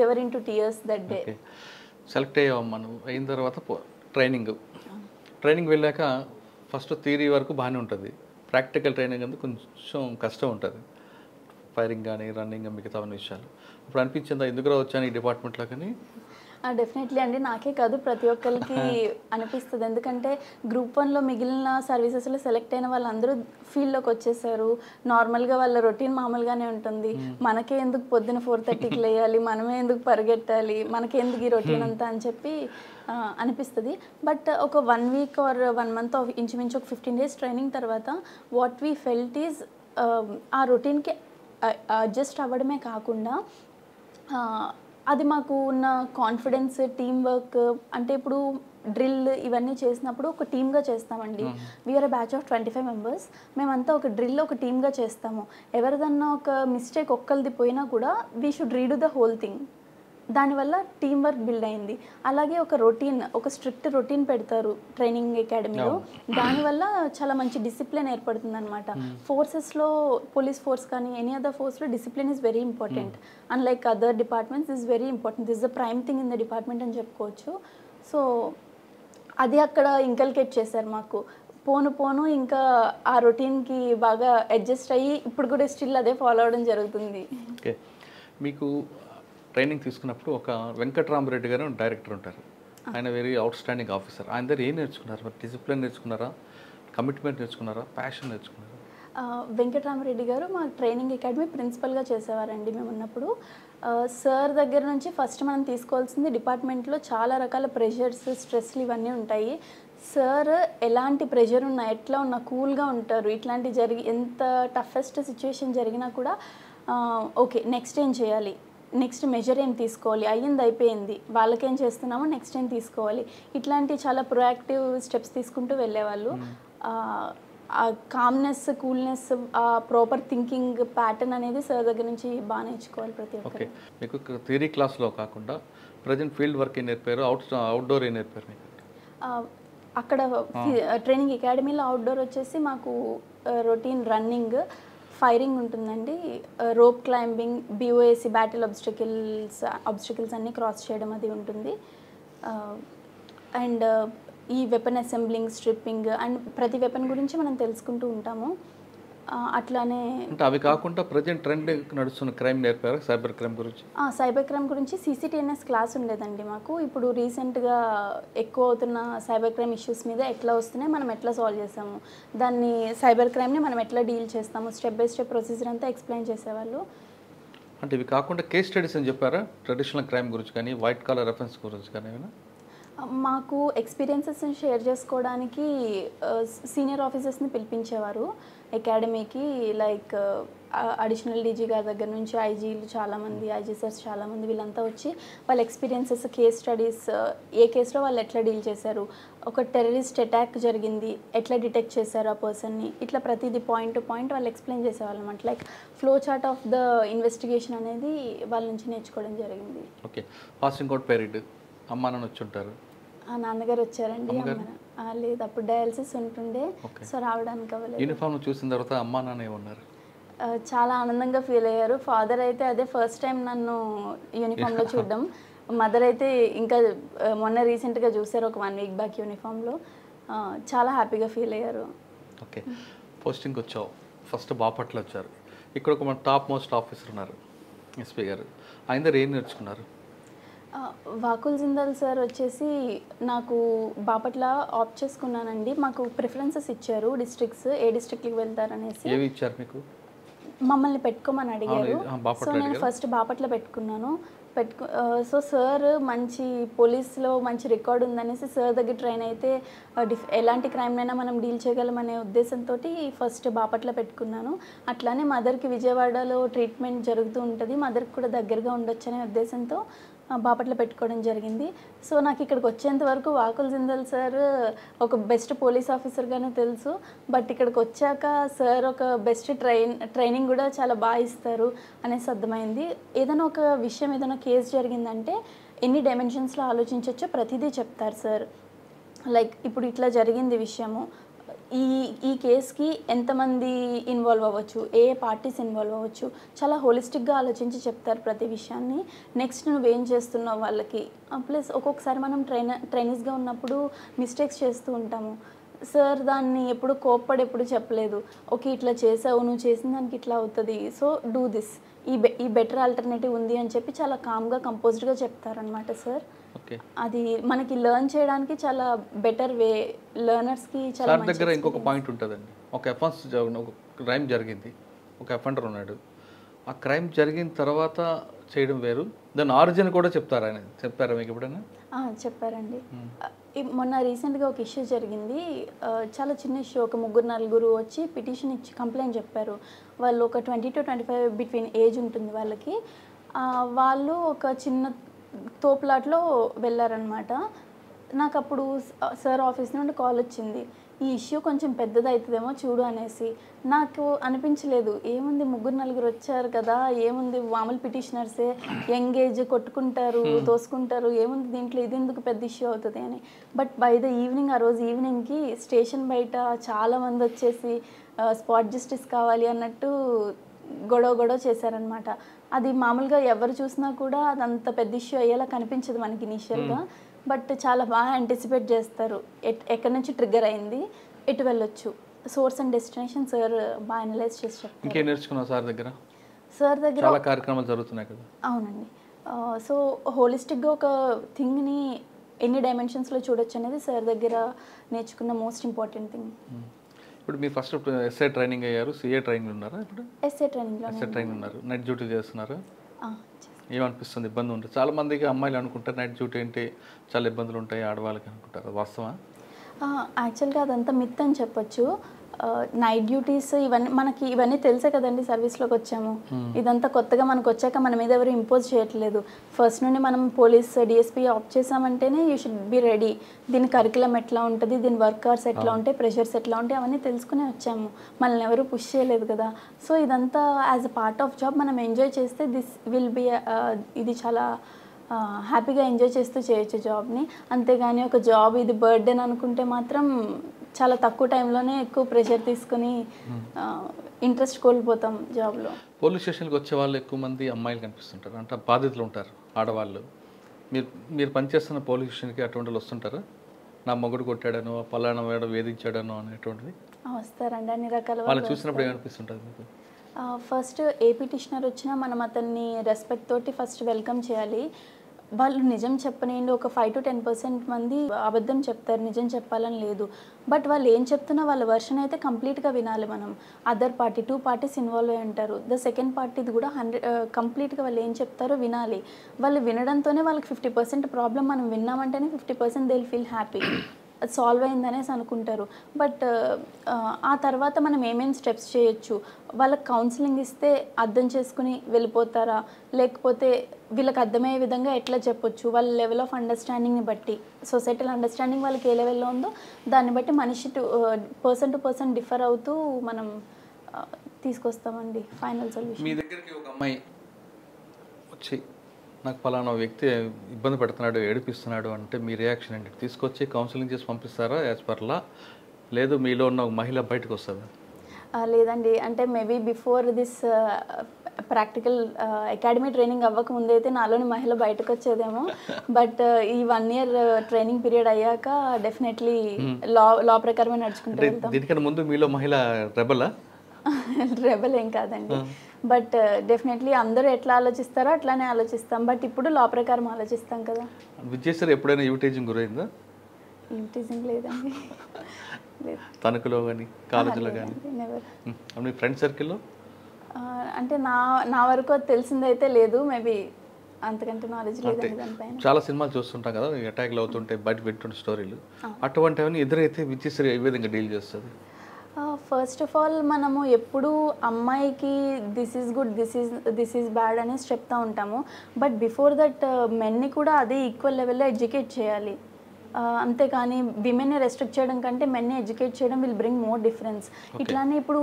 they were into tears that day. Select అయ్యావమ్మా, నువ్వు అయిన తర్వాత ట్రైనింగ్ వెళ్ళాక ఫస్ట్ థియరీ వరకు బాగానే ఉంటుంది, ప్రాక్టికల్ ట్రైనింగ్ అంతా కొంచెం కష్టం ఉంటుంది, ఫైరింగ్ కానీ రన్నింగ్ మిగతా విషయాలు. ఇప్పుడు అనిపించిందా ఎందుకు వచ్చాను ఈ డిపార్ట్మెంట్లో? కానీ డెఫినెట్లీ అండి, నాకే కాదు ప్రతి ఒక్కరికి అనిపిస్తుంది. ఎందుకంటే గ్రూప్ 1లో మిగిలిన సర్వీసెస్లో సెలెక్ట్ అయిన వాళ్ళందరూ ఫీల్డ్లోకి వచ్చేసారు. నార్మల్గా వాళ్ళ రొటీన్ మామూలుగానే ఉంటుంది. మనకే ఎందుకు పొద్దున 4:30కి లేయాలి, మనమే ఎందుకు పరిగెట్టాలి, మనకే ఎందుకు ఈ రొటీన్ అంతా అని చెప్పి అనిపిస్తుంది. బట్ ఒక 1 వీక్ ఆర్ 1 మంత్ ఇంచుమించు ఒక 15 డేస్ ట్రైనింగ్ తర్వాత వాట్ వీ ఫెల్ట్ ఈజ్ ఆ రొటీన్కి అడ్జస్ట్ అవ్వడమే కాకుండా అది మాకు ఉన్న కాన్ఫిడెన్స్, టీమ్ వర్క్. అంటే ఇప్పుడు డ్రిల్ ఇవన్నీ చేసినప్పుడు ఒక టీమ్గా చేస్తామండి. We are a batch of 25 members. మేమంతా ఒక డ్రిల్ ఒక టీమ్గా చేస్తాము. ఎవరిదన్నా ఒక మిస్టేక్ ఒక్కరిది పోయినా కూడా we should redo the whole thing. దానివల్ల టీమ్ వర్క్ బిల్డ్ అయింది. అలాగే ఒక రొటీన్, ఒక స్ట్రిక్ట్ రొటీన్ పెడతారు ట్రైనింగ్ అకాడమీలో. దానివల్ల చాలా మంచి డిసిప్లిన్ ఏర్పడుతుంది అనమాట. ఫోర్సెస్లో పోలీస్ ఫోర్స్ కానీ ఎనీ అదర్ ఫోర్స్లో discipline is very important. Unlike other departments is very important. This the prime thing in the department అని చెప్పుకోవచ్చు. సో అది అక్కడ ఇంకల్కేట్ చేశారు మాకు. పోను ఇంకా ఆ రొటీన్కి బాగా అడ్జస్ట్ అయ్యి ఇప్పుడు కూడా స్టిల్ అదే ఫాలో అవడం జరుగుతుంది. ఓకే, మీకు ట్రైనింగ్ తీసుకున్నప్పుడు ఒక వెంకట్రామరెడ్డి గారు డైరెక్టర్ ఉంటారు. ఆయన వెరీ అవుట్ స్టాండింగ్ ఆఫీసర్. ఆయన దగ్గర ఏం నేర్చుకున్నారు? మరి డిసిప్లిన్ నేర్చుకున్నారా, కమిట్మెంట్ నేర్చుకున్నారా, ప్యాషన్ నేర్చుకున్నారా? వెంకట్రామరెడ్డి గారు మా ట్రైనింగ్ అకాడమీ ప్రిన్సిపల్గా చేసేవారండి మేము ఉన్నప్పుడు. సార్ దగ్గర నుంచి ఫస్ట్ మనం తీసుకోవాల్సింది, డిపార్ట్మెంట్లో చాలా రకాల ప్రెషర్స్, స్ట్రెస్లు ఇవన్నీ ఉంటాయి. సార్ ఎలాంటి ప్రెషర్ ఉన్నా, ఎట్లా ఉన్నా కూల్గా ఉంటారు. ఇట్లాంటి ఎంత టఫెస్ట్ సిచ్యువేషన్ జరిగినా కూడా ఓకే నెక్స్ట్ ఏం చేయాలి, నెక్స్ట్ మెజర్ ఏం తీసుకోవాలి, అయ్యింది అయిపోయింది, వాళ్ళకేం చేస్తున్నామో నెక్స్ట్ ఏం తీసుకోవాలి, ఇట్లాంటి చాలా ప్రొయాక్టివ్ స్టెప్స్ తీసుకుంటూ వెళ్ళేవాళ్ళు. ఆ కామ్నెస్, కూల్నెస్, ఆ ప్రాపర్ థింకింగ్ ప్యాటర్న్ అనేది సార్ దగ్గర నుంచి బాగా నేర్చుకోవాలి ప్రతి ఒక్కరు. ఓకే, మీకు థియరీ క్లాస్లో కాకుండా ప్రజెంట్ ఫీల్డ్ వర్క్ ఏం నేర్పారు, అవుట్డోర్ ఏం నేర్పారు మీకు? అక్కడ ట్రైనింగ్ అకాడమీలో అవుట్డోర్ వచ్చేసి మాకు రొటీన్ రన్నింగ్, ఫైరింగ్ ఉంటుందండి, rope climbing, BOAC battle obstacles అన్నీ క్రాస్ చేయడం అది ఉంటుంది. అండ్ ఈ వెపన్ అసెంబ్లింగ్, స్ట్రిప్పింగ్ అండ్ ప్రతి వెపన్ గురించి మనం తెలుసుకుంటూ ఉంటాము. అట్లానే అంటే అవి కాకుండా ప్రజెంట్ ట్రెండ్ నడుస్తున్న క్రైమ్ నేర్పారు, సైబర్ క్రైమ్ గురించి? సైబర్ క్రైమ్ గురించి CCTNS క్లాస్ ఉండేదండి మాకు. ఇప్పుడు రీసెంట్గా ఎక్కువ అవుతున్న సైబర్ క్రైమ్ ఇష్యూస్ మీద ఎట్లా వస్తున్నాయి, మనం ఎట్లా సాల్వ్ చేస్తాము, దాన్ని సైబర్ క్రైమ్ని మనం ఎట్లా డీల్ చేస్తాము, స్టెప్ బై స్టెప్ ప్రొసీజర్ అంతా ఎక్స్ప్లెయిన్ చేసేవాళ్ళు. అంటే ఇవి కాకుండా కేస్ స్టడీస్ అని చెప్పారా, ట్రెడిషనల్ క్రైమ్ గురించి కానీ వైట్ కాలర్ రెఫరెన్స్ గురించి కానీ ఏమైనా? మాకు ఎక్స్పీరియన్సెస్ని షేర్ చేసుకోవడానికి సీనియర్ ఆఫీసర్స్ని పిలిపించేవారు అకాడమీకి. లైక్ అడిషనల్ DG గారి దగ్గర నుంచి ఐజీలు చాలామంది, ఐజీ సార్స్ చాలామంది, వీళ్ళంతా వచ్చి వాళ్ళ ఎక్స్పీరియన్సెస్, కేస్ స్టడీస్, ఏ కేసులో వాళ్ళు ఎట్లా డీల్ చేశారు, ఒక టెర్రరిస్ట్ అటాక్ జరిగింది ఎట్లా డిటెక్ట్ చేశారు ఆ పర్సన్ని, ఇట్లా ప్రతిదీ పాయింట్ టు పాయింట్ వాళ్ళు ఎక్స్ప్లెయిన్ చేసేవాళ్ళు అనమాట. Like flow chart of the investigation అనేది వాళ్ళ నుంచి నేర్చుకోవడం జరిగింది. ఓకే, పాసింగ్ అవుట్ పీరియడ్ అమ్మా నాన్న వచ్చి ఉంటారు? నాన్నగారు వచ్చారండి. లేదు, అప్పుడు డయాలసిస్ ఉంటుండే, సో రావడానికి అవ్వలేదు. యూనిఫామ్ చూసిన తర్వాత అమ్మా నాన్న ఏమన్నారు? చాలా ఆనందంగా ఫీల్ అయ్యారు. ఫాదర్ అయితే అదే ఫస్ట్ టైం నన్ను యూనిఫామ్లో చూడడం. మదర్ అయితే ఇంకా మొన్న రీసెంట్గా చూసారు, ఒక 1 వీక్ బ్యాక్ యూనిఫామ్లో. చాలా హ్యాపీగా ఫీల్ అయ్యారు. ఓకే, పోస్టింగ్కి వచ్చావు, ఫస్ట్ బాపట్ల వచ్చారు. ఇక్కడ ఒక మన టాప్ మోస్ట్ ఆఫీసర్ ఉన్నారు, SP గారు. ఆయన దగ్గర ఏం నేర్చుకున్నారు? వాకుల్ జిందాల్ సార్ వచ్చేసి నాకు బాపట్ల ఆప్ట్ చేసుకున్నానండి. మాకు ప్రిఫరెన్సెస్ ఇచ్చారు డిస్ట్రిక్ట్స్, ఏ డిస్ట్రిక్ట్కి వెళ్తారనేసి. ఏవి ఇచ్చారు మీకు? మమ్మల్ని పెట్టుకోమని అడిగారు. సో నేను ఫస్ట్ బాపట్ల పెట్టుకున్నాను. సో సార్ మంచి పోలీస్లో మంచి రికార్డ్ ఉందనేసి సార్ దగ్గర ట్రైన్ అయితే ఎలాంటి క్రైమ్నైనా మనం డీల్ చేయగలమనే ఉద్దేశంతో ఫస్ట్ బాపట్ల పెట్టుకున్నాను. అట్లానే మదర్కి విజయవాడలో ట్రీట్మెంట్ జరుగుతూ ఉంటుంది, మదర్కి కూడా దగ్గరగా ఉండొచ్చు అనే ఉద్దేశంతో బాపట్ల పెట్టుకోవడం జరిగింది. సో నాకు ఇక్కడికి వచ్చేంత వరకు వాకుల్ జిందాల్ సార్ ఒక బెస్ట్ పోలీస్ ఆఫీసర్గానే తెలుసు. బట్ ఇక్కడికి వచ్చాక సార్ ఒక బెస్ట్ ట్రైనింగ్ కూడా చాలా బాగా ఇస్తారు అనేసి అర్థమైంది. ఏదైనా ఒక విషయం, ఏదైనా కేసు జరిగిందంటే ఎన్ని డైమెన్షన్స్లో ఆలోచించవచ్చో ప్రతిదీ చెప్తారు సార్. లైక్ ఇప్పుడు ఇట్లా జరిగింది విషయము, ఈ కేసుకి ఎంతమంది ఇన్వాల్వ్ అవ్వచ్చు, ఏ పార్టీస్ ఇన్వాల్వ్ అవ్వచ్చు, చాలా హోలిస్టిక్గా ఆలోచించి చెప్తారు ప్రతి విషయాన్ని. నెక్స్ట్ నువ్వేం చేస్తున్నావు వాళ్ళకి. ప్లస్ ఒక్కొక్కసారి మనం ట్రైనీస్గా ఉన్నప్పుడు మిస్టేక్స్ చేస్తూ ఉంటాము. సార్ దాన్ని ఎప్పుడు కోప్పడి ఎప్పుడు చెప్పలేదు. ఓకే ఇట్లా చేసావు, నువ్వు చేసిన దానికి ఇట్లా అవుతుంది, సో డూ దిస్, ఈ బెటర్ ఆల్టర్నేటివ్ ఉంది అని చెప్పి చాలా కామ్గా కంపోజ్డ్గా చెప్తారనమాట సార్. అది మనకి లెర్న్ చేయడానికి చాలా బెటర్ వే, లెర్నర్స్కి చాలా. సార్ దగ్గర ఇంకొక పాయింట్ ఉంటుందండి. ఒక క్రైమ్ జరిగింది, ఒక అఫెండర్ ఉన్నాడు. ఆ క్రైమ్ జరిగిన తర్వాత చేయడం వేరు, దాని ఆరిజిన్ కూడా చెప్పారా మీకు ఎప్పుడైనా? చెప్పారండి. మొన్న రీసెంట్గా ఒక ఇష్యూ జరిగింది, చాలా చిన్న ఇష్యూ. ఒక 3-4 వచ్చి పిటిషన్ ఇచ్చి కంప్లైంట్ చెప్పారు. వాళ్ళు ఒక 20 to 25 బిట్వీన్ ఏజ్ ఉంటుంది వాళ్ళకి. వాళ్ళు ఒక చిన్న తోపులాట్లో వెళ్ళారనమాట. నాకు అప్పుడు సార్ ఆఫీస్ నుండి కాల్ వచ్చింది, ఈ ఇష్యూ కొంచెం పెద్దది అవుతుందేమో చూడు అనేసి. నాకు అనిపించలేదు, ఏముంది 3-4 వచ్చారు కదా, ఏముంది మామూలు పిటిషనర్సే, యంగ్ ఏజ్, కొట్టుకుంటారు, తోసుకుంటారు, ఏముంది దీంట్లో, ఇది ఎందుకు పెద్ద ఇష్యూ అవుతుంది అని. బట్ బై ద ఈవినింగ్, ఆ రోజు ఈవినింగ్కి స్టేషన్ బయట చాలామంది వచ్చేసి స్పాట్ జస్టిస్ కావాలి అన్నట్టు గొడవ చేశారనమాట. అది మామూలుగా ఎవరు చూసినా కూడా అది అంత పెద్ద ఇష్యూ అయ్యేలా కనిపించదు మనకి ఇనీషియల్గా. బట్ చాలా బాగా యాంటిసిపేట్ చేస్తారు, ఎక్కడి నుంచి ట్రిగ్గర్ అయింది, ఎటు వెళ్ళొచ్చు, సోర్స్ అండ్ డెస్టినేషన్ సార్ బాగా అనలైజ్ చేసి చెప్తారు. ఇంకేం నేర్చుకున్నావు సార్ దగ్గర? సార్ దగ్గర చాలా కార్యక్రమాలు జరుగుతున్నాయి కదా. అవునండి. సో హోలిస్టిక్గా ఒక థింగ్ని ఎన్ని డైమెన్షన్స్లో చూడొచ్చు అనేది సార్ దగ్గర నేర్చుకున్న మోస్ట్ ఇంపార్టెంట్ థింగ్. ఇప్పుడు మీరు ఫస్ట్ ఎస్ఐ ట్రైనింగ్ అయ్యారు, సిఏ ట్రైనింగ్ ఉన్నారా? ఇప్పుడు ఎస్ఐ ట్రైనింగ్ ఉన్నారు. నైట్ డ్యూటీ చేస్తున్నారా? ఏమనిపిస్తుంది, ఇబ్బంది ఉంటుంది? చాలా మందికి అమ్మాయిలు అనుకుంటారు నైట్ డ్యూటీ అంటే చాలా ఇబ్బందులు ఉంటాయి ఆడవాళ్ళకి అనుకుంటారు, వాస్తవా? యాక్చువల్గా అదంతా మిత్ అని చెప్పొచ్చు. నైట్ డ్యూటీస్ ఇవన్నీ తెలుసే కదండి, సర్వీస్లోకి వచ్చాము. ఇదంతా కొత్తగా మనకు వచ్చాక మన మీద ఎవరు ఇంపోజ్ చేయట్లేదు. ఫస్ట్ నుండి మనం పోలీస్ డిఎస్పీ ఆప్ట్ చేసామంటేనే యూ షుడ్ బి రెడీ. దీని కరికులం ఎట్లా ఉంటుంది, దీని వర్క్ అవర్స్ ఎట్లా ఉంటాయి, ప్రెషర్స్ ఎట్లా ఉంటాయి, అవన్నీ తెలుసుకునే వచ్చాము. మనల్ని ఎవరు పుష్ చేయలేదు కదా. సో ఇదంతా as a part of job మనం ఎంజాయ్ చేస్తే దిస్ విల్ బి, ఇది చాలా హ్యాపీగా ఎంజాయ్ చేస్తూ చేయొచ్చు జాబ్ని. అంతేగాని ఒక జాబ్ ఇది బర్త్డేని అనుకుంటే మాత్రం చాలా తక్కువ టైంలోనే ఎక్కువ ప్రెషర్ తీసుకుని ఇంట్రెస్ట్ కోల్పోతాం జాబ్లో. పోలీస్ స్టేషన్కి వచ్చే వాళ్ళు ఎక్కువ మంది అమ్మాయిలు కనిపిస్తుంటారు, అంటే బాధితులు ఉంటారు ఆడవాళ్ళు. మీరు పనిచేస్తున్న పోలీస్ స్టేషన్కి అటువంటి వాళ్ళు వస్తుంటారా? నా మొగుడు కొట్టాడనో, పలానా వాడు వేధించాడనో అనేటువంటిది వస్తారండి. అన్ని రకాల వాళ్ళు చూసినప్పుడు ఏమనిపిస్తుంటుంది మీకు? ఫస్ట్ ఏ పిటిషనర్ వచ్చినా మనం అతన్ని రెస్పెక్ట్ తోటి ఫస్ట్ వెల్కమ్ చేయాలి. వాళ్ళు నిజం చెప్పనివ్వండి, ఒక 5 to 10% మంది అబద్ధం చెప్తారు, నిజం చెప్పాలని లేదు. బట్ వాళ్ళు ఏం చెప్తున్నా వాళ్ళ వర్షన్ అయితే కంప్లీట్గా వినాలి మనం. అదర్ పార్టీ 2 parties ఇన్వాల్వ్ అయి ఉంటారు, ద సెకండ్ పార్టీది కూడా కంప్లీట్గా వాళ్ళు ఏం చెప్తారో వినాలి. వాళ్ళు వినడంతోనే వాళ్ళకి 50% ప్రాబ్లం మనం విన్నామంటేనే 50% దే విల్ ఫీల్ హ్యాపీ, అది సాల్వ్ అయిందనేసి అనుకుంటారు. బట్ ఆ తర్వాత మనం ఏమేమి స్టెప్స్ చేయొచ్చు, వాళ్ళకి కౌన్సిలింగ్ ఇస్తే అర్థం చేసుకుని వెళ్ళిపోతారా, లేకపోతే వీళ్ళకి అర్థమయ్యే విధంగా ఎట్లా చెప్పొచ్చు, వాళ్ళ లెవెల్ ఆఫ్ అండర్స్టాండింగ్ని బట్టి, సొసైటల్ అండర్స్టాండింగ్ వాళ్ళకి ఏ లెవెల్లో ఉందో దాన్ని బట్టి మనిషి పర్సన్ టు పర్సన్ డిఫర్ అవుతూ మనం తీసుకొస్తామండి ఫైనల్ సొల్యూషన్. మీ దగ్గరికి ఒక అమ్మాయి వచ్చి నాకు పలానా వ్యక్తి ఇబ్బంది పెడుతున్నాడు, ఏడిపిస్తున్నాడు అంటే మీ రియాక్షన్ ఏంటి? తీసుకొచ్చి కౌన్సిలింగ్ చేసి పంపిస్తారా యాజ్ పర్లా, లేదు మీలో ఉన్న ఒక మహిళ బయటకు వస్తుందా? లేదండి, అంటే maybe before this practical academy training అవ్వక ముందు అయితే నాలోని మహిళ బయటకు వచ్చేదేమో. బట్ ఈ 1 year ట్రైనింగ్ పీరియడ్ అయ్యాక డెఫినెట్లీ లా ప్రకారమే నడుచుకుంటూ వెళ్తాం. దీనికన్నా ముందు మీలో మహిళ రెబల్ ఏం కాదండి. బట్ డెఫినెట్లీ అందరూ ఎట్లా ఆలోచిస్తారో అట్లానే ఆలోచిస్తాం, బట్ ఇప్పుడు లా ప్రకారం ఆలోచిస్తాం కదా. విజయశ్రీ ఎప్పుడైనా యూటేజింగ్ గురైందా? టీచింగ్ లేదండి, లేదు. తణుకులో కానీ కాలేజీలో కానీ నెవర్. మీ ఫ్రెండ్ సర్కిల్లో? అంటే నా వరకు అది తెలిసిందైతే లేదు, మేబీ అంతకంటే నాలెడ్జ్ లేదండి దానిపైన. చాలా సినిమాలు చూస్తుంటాం కదా, అటాక్లు అవుతుంటే బయట పెట్టుంటే స్టోరీలు, అటువంటివన్నీ ఎదురైతే విజయశ్రీ ఏ విధంగా డీల్ చేస్తుంది? ఫస్ట్ ఆఫ్ ఆల్ మనము ఎప్పుడు అమ్మాయికి this is good, this is bad అనేసి చెప్తా ఉంటాము, బట్ బిఫోర్ దట్ మెన్ని కూడా అదే ఈక్వల్ లెవెల్లో ఎడ్యుకేట్ చేయాలి. అంతేకాని విమెన్ని రెస్ట్రిక్ట్ చేయడం కంటే మెన్ని ఎడ్యుకేట్ చేయడం విల్ బ్రింగ్ మోర్ డిఫరెన్స్. ఇట్లానే ఇప్పుడు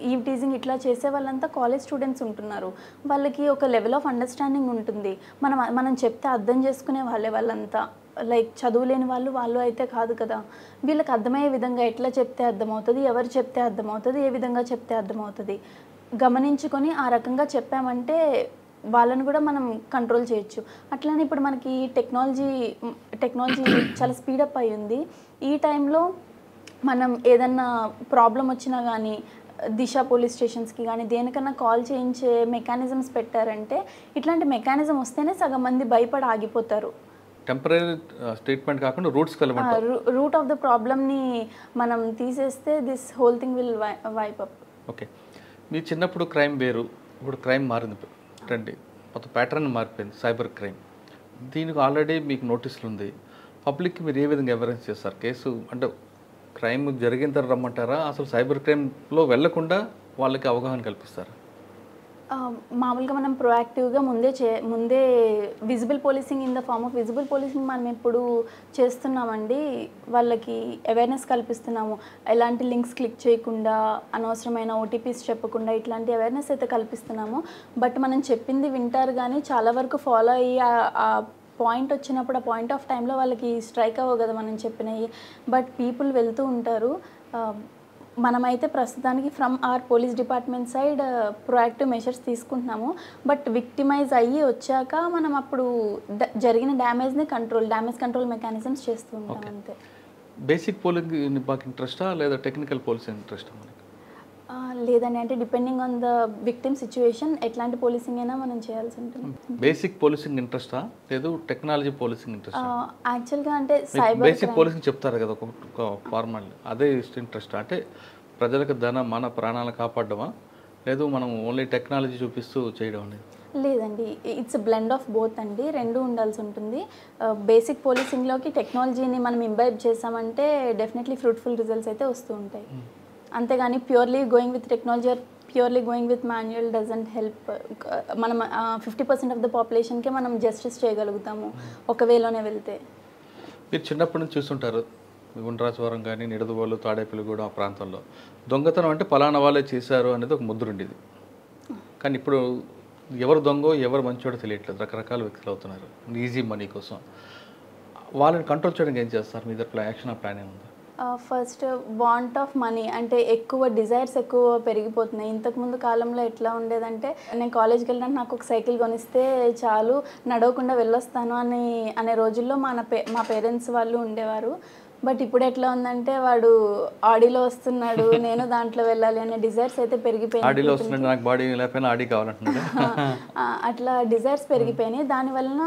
ఈ టీజింగ్ ఇట్లా చేసే వాళ్ళంతా కాలేజ్ స్టూడెంట్స్ ఉంటున్నారు, వాళ్ళకి ఒక లెవెల్ ఆఫ్ అండర్స్టాండింగ్ ఉంటుంది. మనం చెప్తే అర్థం చేసుకునే వాళ్ళంతా, లైక్ చదువులేని వాళ్ళు అయితే కాదు కదా. వీళ్ళకి అర్థమయ్యే విధంగా ఎట్లా చెప్తే అర్థమవుతుంది, ఎవరు చెప్తే అర్థమవుతుంది, ఏ విధంగా చెప్తే అర్థమవుతుంది గమనించుకొని ఆ రకంగా చెప్పామంటే వాళ్ళని కూడా మనం కంట్రోల్ చేయొచ్చు. అట్లానే ఇప్పుడు మనకి టెక్నాలజీ చాలా స్పీడప్ అయి ఉంది. ఈ టైంలో మనం ఏదన్నా ప్రాబ్లం వచ్చినా కానీ దిశ పోలీస్ స్టేషన్స్కి కానీ దేనికన్నా కాల్ చేయించే మెకానిజమ్స్ పెట్టారంటే, ఇట్లాంటి మెకానిజం వస్తేనే సగం మంది భయపడి ఆగిపోతారు. టెంపరీ ట్రీట్మెంట్ కాకుండా రూట్ ఆఫ్ ద ప్రాబ్లమ్ని మనం తీసేస్తే this whole thing will wipe up. Okay, మీ చిన్నప్పుడు క్రైమ్ వేరు, ఇప్పుడు క్రైమ్ మారింది రండి, మొత్తం ప్యాటర్న్ మారిపోయింది, సైబర్ క్రైమ్. దీనికి ఆల్రెడీ మీకు నోటీసులు ఉంది, పబ్లిక్కి మీరు ఏ విధంగా అవేర్నెస్ చేస్తారు? కేసు అంటే క్రైమ్ జరిగిన తర్వాత రమ్మంటారా, అసలు సైబర్ క్రైమ్లో వెళ్లకుండా వాళ్ళకి అవగాహన కల్పిస్తారా? మామూలుగా మనం ప్రొయాక్టివ్గా ముందే visible policing in the form of visible policing మనం ఇప్పుడు చేస్తున్నామండి. వాళ్ళకి అవేర్నెస్ కల్పిస్తున్నాము, ఎలాంటి లింక్స్ క్లిక్ చేయకుండా, అనవసరమైన ఓటీపీస్ చెప్పకుండా, ఇట్లాంటి అవేర్నెస్ అయితే కల్పిస్తున్నాము. బట్ మనం చెప్పింది వింటారు కానీ చాలా వరకు ఫాలో అయ్యి ఆ పాయింట్ వచ్చినప్పుడు ఆ పాయింట్ ఆఫ్ టైంలో వాళ్ళకి స్ట్రైక్ అవ్వవు కదా మనం చెప్పినవి. బట్ పీపుల్ వెళ్తూ ఉంటారు. మనమైతే ప్రస్తుతానికి from our police department side proactive measures తీసుకుంటున్నాము. బట్ విక్టిమైజ్ అయ్యి వచ్చాక మనం అప్పుడు జరిగిన డ్యామేజ్ కంట్రోల్ మెకానిజమ్స్ చేస్తూ ఉంటాం అంతే. బేసిక్ పోలింగ్ బాగా ఇంట్రెస్టా లేదా టెక్నికల్ పోలీసింగ్ ఇంట్రెస్టా? లేదండి, అంటే depending on the victim situation ఎట్లాంటి పోలీసింగ్ అయినా మనం చేయాల్సి ఉంటుంది. బేసిక్ పోలీసింగ్ ఇంట్రెస్టా లేదు టెక్నాలజీ పోలీసింగ్ ఇంట్రెస్టా? యాక్చువల్గా అంటే సైబర్ బేసిక్ పోలీసింగ్ చెప్తారు కదా ఒక ఫార్మాల్, అదే ఇంట్రెస్ట్ అంటే ప్రజలకు మన ప్రాణాలను కాపాడమా, లేదు మనం ఓన్లీ టెక్నాలజీ చూపిస్తూ చేయడం అనేది? లేదండి, ఇట్స్ బ్లెండ్ ఆఫ్ బోత్ అండి, రెండు ఉండాల్సి ఉంటుంది. బేసిక్ పోలీసింగ్లోకి టెక్నాలజీని మనం ఇంబైబ్ చేసామంటే డెఫినెట్లీ ఫ్రూట్ఫుల్ రిజల్ట్స్ అయితే వస్తూ ఉంటాయి. అంతేగాని purely going with technology are purely going with manual doesn't help. మనం 50% ఆఫ్ ద పాపులేషన్కే మనం జస్టిస్ చేయగలుగుతాము ఒక వేలోనే వెళ్తే. మీరు చిన్నప్పటి నుంచి చూస్తుంటారు, గుండ్రాజవరం కానీ నిడదవోలు తాడేపల్లిగూడెం ఆ ప్రాంతంలో దొంగతనం అంటే పలానా వాళ్ళే చేశారు అనేది ఒక ముద్ర ఉండేది. కానీ ఇప్పుడు ఎవరు దొంగో ఎవరు మంచోడో తెలియట్లేదు, రకరకాల వ్యక్తులు అవుతున్నారు ఈజీ మనీ కోసం. వాళ్ళని కంట్రోల్ చేయడానికి ఏం చేస్తారు? మీ దగ్గర యాక్షన్ ప్లాన్ ఏముంది? ఫస్ట్ వాంట్ ఆఫ్ మనీ, అంటే డిజైర్స్ ఎక్కువ పెరిగిపోతున్నాయి. ఇంతకుముందు కాలంలో ఎట్లా ఉండేదంటే, నేను కాలేజ్కి వెళ్ళినట్టు నాకు ఒక సైకిల్ కొనిస్తే చాలు, నడవకుండా వెళ్ళొస్తాను అనే రోజుల్లో మా పేరెంట్స్ వాళ్ళు ఉండేవారు. బట్ ఇప్పుడు ఎట్లా ఉందంటే, వాడు ఆడీలో వస్తున్నాడు, నేను దాంట్లో వెళ్ళాలి అనే డిజైర్స్ అయితే పెరిగిపోయినాయి. అట్లా డిజైర్స్ పెరిగిపోయినాయి. దానివలన